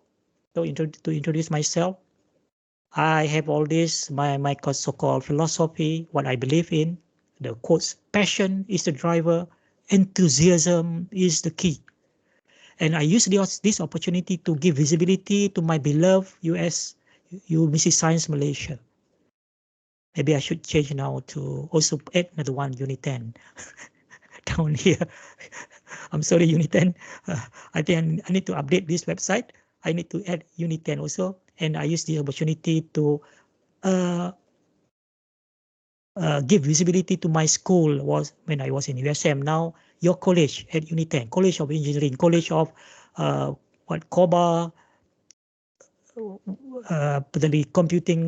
to introduce myself. I have all this, my so-called philosophy, what I believe in. The quotes, passion is the driver, enthusiasm is the key. And I use this opportunity to give visibility to my beloved US, Mrs. Science Malaysia. Maybe I should change now to also add another one, Unit 10, down here. I'm sorry, Unit 10. I think I need to update this website. I need to add Unit 10 also. And I use this opportunity to give visibility to my school when I was in USM. Now your college at Unit 10, College of Engineering, College of COBA, particularly computing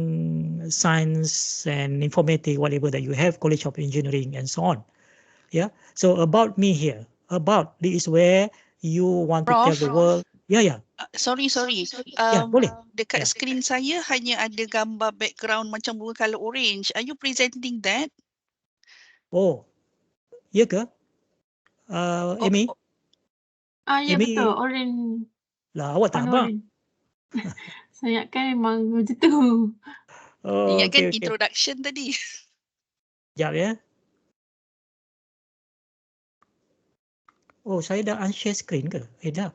science and informatics, whatever that you have, College of Engineering and so on. Yeah. So about me here, about this is where you want to tell Prof. the world. Yeah. Sorry. Yeah, boleh. Dekat Yeah. skrin saya hanya ada gambar background macam bunga color orange. Are you presenting that? Oh, ya ke? Amy? Ya Amy, betul, orange. lah awak tak Warna abang. orange. Saya kan memang macam tu. Oh, Ingatkan okay. introduction tadi. Sekejap ya. Oh, saya dah unshare screen ke? Dah.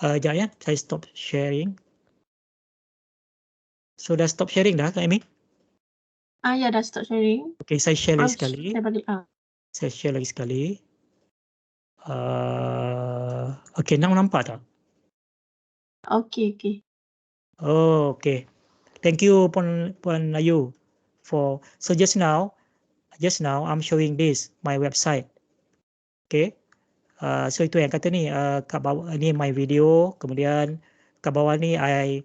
Sekejap ya, saya stop sharing. So, dah stop sharing dah, Kak Amy? Ya dah start sharing. Okay, saya share lagi sekali. Saya balik. Saya share lagi sekali. Okay, nampak tak? Okay. Oh, okay. Thank you, Puan Ayu, so just now I'm showing this, my website. Okay. So itu yang kata ni, kat bawah ni my video, kemudian kat bawah ni I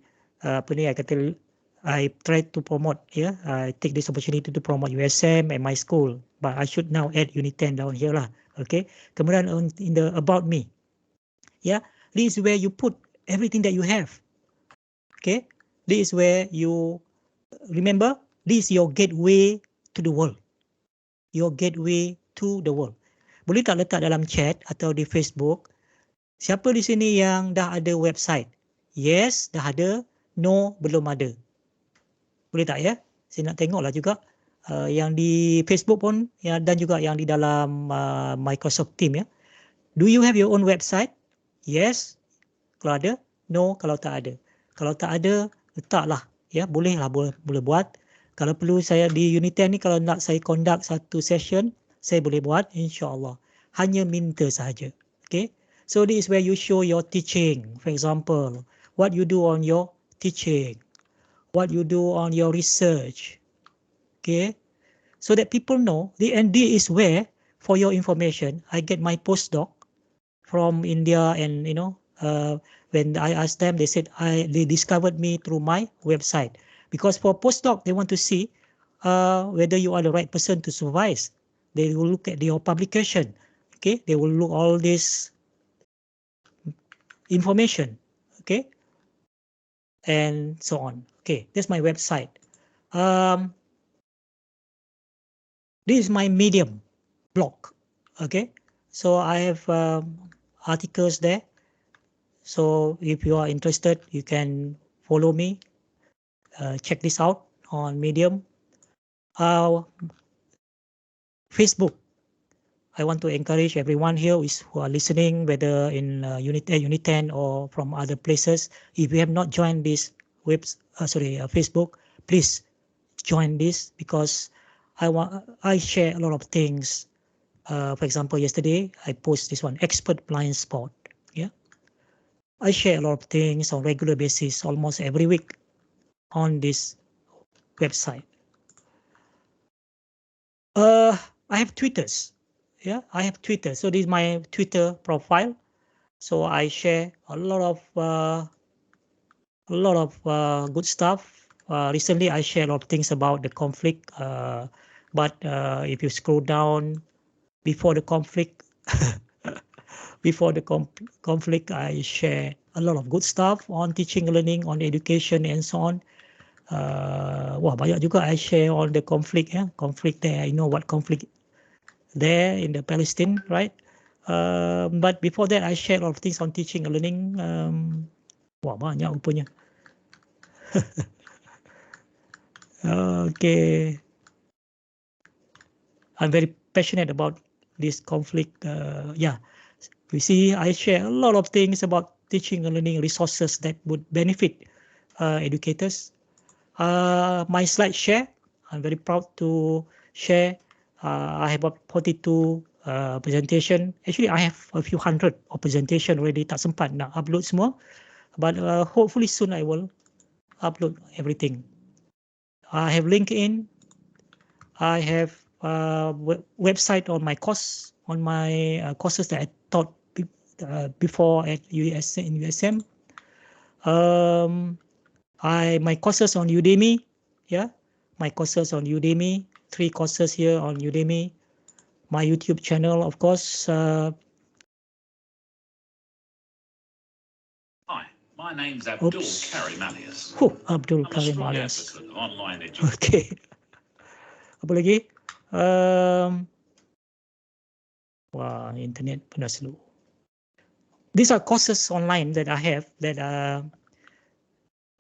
try to promote, I take this opportunity to promote USM and my school, but I should now add Unit 10 down here lah. Okay. Kemudian in the about me, this is where you put everything that you have. Okay. This is where you remember, this is your gateway to the world. Your gateway to the world. Boleh tak letak dalam chat atau di Facebook, siapa di sini yang dah ada website? Yes, dah ada. No, belum ada. Boleh tak ya? Saya nak tengoklah juga yang di Facebook pun ya, dan juga yang di dalam Microsoft Team ya. Do you have your own website? Yes, kalau ada. No, kalau tak ada. Kalau tak ada, letaklah. Ya, bolehlah boleh buat. Kalau perlu saya di Unit 10 ni, kalau nak saya conduct satu session, saya boleh buat, insyaAllah. Hanya minta sahaja. Okay. So this is where you show your teaching. For example, what you do on your teaching, what you do on your research. Okay. So that people know, and this is where, for your information, I get my postdoc from India, and when I asked them, they said they discovered me through my website. Because for postdoc, they want to see whether you are the right person to supervise. They will look at your publication. Okay, they will look all this information. Okay, and so on. Okay, that's my website. This is my Medium blog. Okay, so I have articles there. So if you are interested, you can follow me. Check this out on Medium. Facebook. I want to encourage everyone here who are listening, whether in Unit 10 or from other places. If you have not joined this Facebook, please join this, because I share a lot of things. For example, yesterday I post this one, expert blind spot. Yeah, I share a lot of things on regular basis, almost every week on this website. I have Twitters. Yeah, I have Twitter. So this is my Twitter profile. So I share a lot of good stuff. Recently, I share a lot of things about the conflict. But if you scroll down before the conflict, conflict, I share a lot of good stuff on teaching, learning, on education, and so on. Banyak juga I share on the conflict. Conflict there. I know what conflict there in the Palestine, right? But before that, I share a lot of things on teaching and learning. Banyak rupanya. Okay. I'm very passionate about this conflict. You see, I share a lot of things about teaching and learning resources that would benefit educators. My slide share, I'm very proud to share. I have about 42 presentation. Actually, I have a few hundred of presentation already. Tak sempat nak upload semua, but hopefully soon I will upload everything. I have LinkedIn. I have website on my course, on my courses that I taught before at USM. My courses on Udemy, yeah, my courses on Udemy, 3 courses here on Udemy. My YouTube channel, of course. Hi, my name's Abdul Karimalius. Abdul I'm a strong Karimalius. advocate of online education. Okay. Apa lagi? Wah, internet pernah slow. These are courses online that I have that are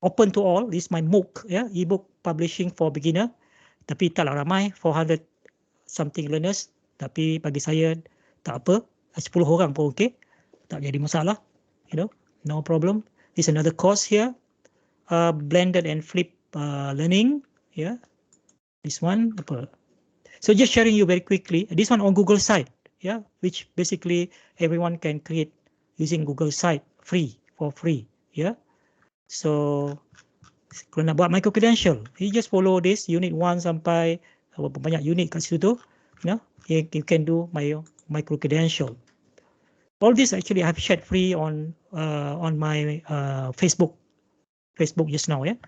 open to all. This is my MOOC, yeah, ebook publishing for beginner. Tapi taklah ramai, 400 something learners. Tapi bagi saya tak apa, 10 orang pun okey. Tak jadi masalah, no problem. This is another course here, blended and flip learning, yeah. This one apa? So just sharing you very quickly. This one on Google site, yeah, which basically everyone can create using Google site for free, yeah. So kalau nak buat micro credential, you just follow this unit 1 sampai banyak unit kat situ tu, you can do my micro credential. All this actually I've shared free on my Facebook just now, yeah.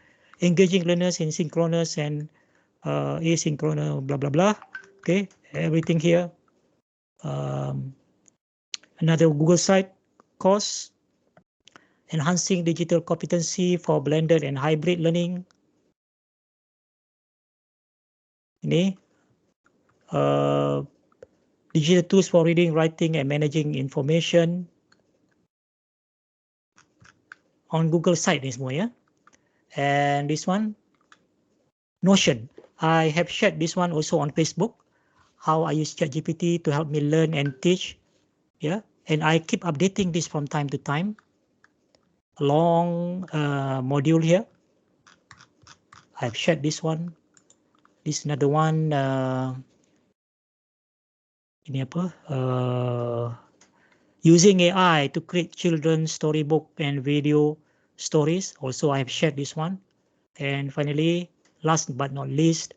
Engaging learners in synchronous and asynchronous, blah blah blah. Okay, everything here. Another Google site course, enhancing digital competency for blended and hybrid learning. Ini digital tools for reading, writing, and managing information on Google site ni semua, ya. And this one, Notion. I have shared this one also on Facebook. How I use ChatGPT to help me learn and teach, yeah. And I keep updating this from time to time. Long module here. I've shared this one. This another one. Ini apa? Using AI to create children's storybook and video stories. Also, I've shared this one. And finally, last but not least,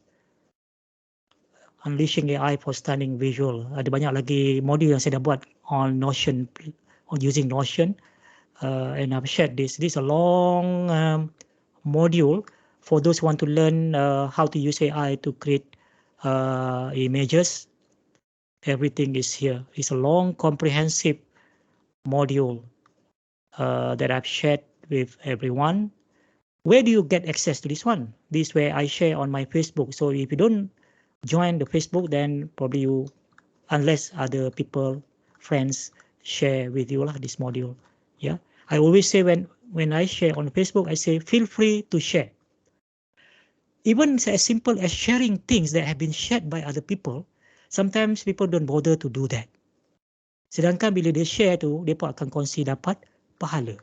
unleashing AI for stunning visual. Ada banyak lagi modul yang saya dah buat on Notion, on using Notion. And I've shared this. This is a long module for those who want to learn how to use AI to create images. Everything is here. It's a long, comprehensive module that I've shared with everyone. Where do you get access to this one? This way I share on my Facebook. So if you don't join the Facebook, then probably you, unless other people, friends share with you lah this module. Yeah, I always say when I share on Facebook, I say feel free to share. Even as simple as sharing things that have been shared by other people, sometimes people don't bother to do that. Sedangkan bila dia share tu, dia pun akan kongsi dapat pahala.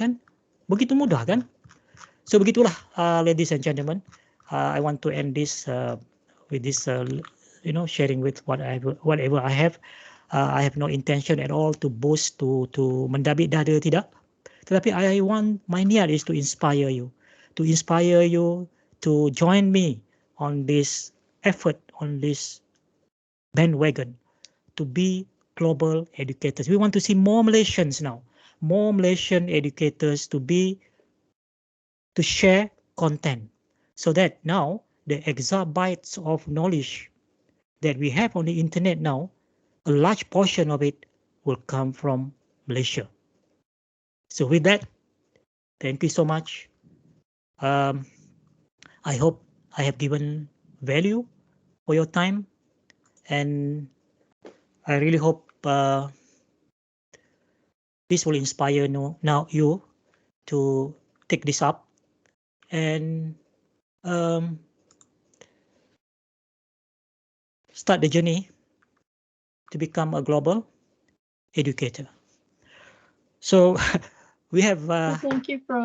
Kan? Begitu mudah kan? So begitulah, ladies and gentlemen. I want to end this with this, sharing with whatever I have. I have no intention at all to boast, to mendabik dada, tidak. Tetapi my niat is to inspire you to join me on this effort, on this bandwagon to be global educators. We want to see more Malaysians now, more Malaysian educators to share content, so that now the exabytes of knowledge that we have on the internet now, a large portion of it will come from Malaysia. So with that, thank you so much. I hope I have given value for your time, and I really hope this will inspire you to take this up and start the journey to become a global educator. So we have Thank you, Prof.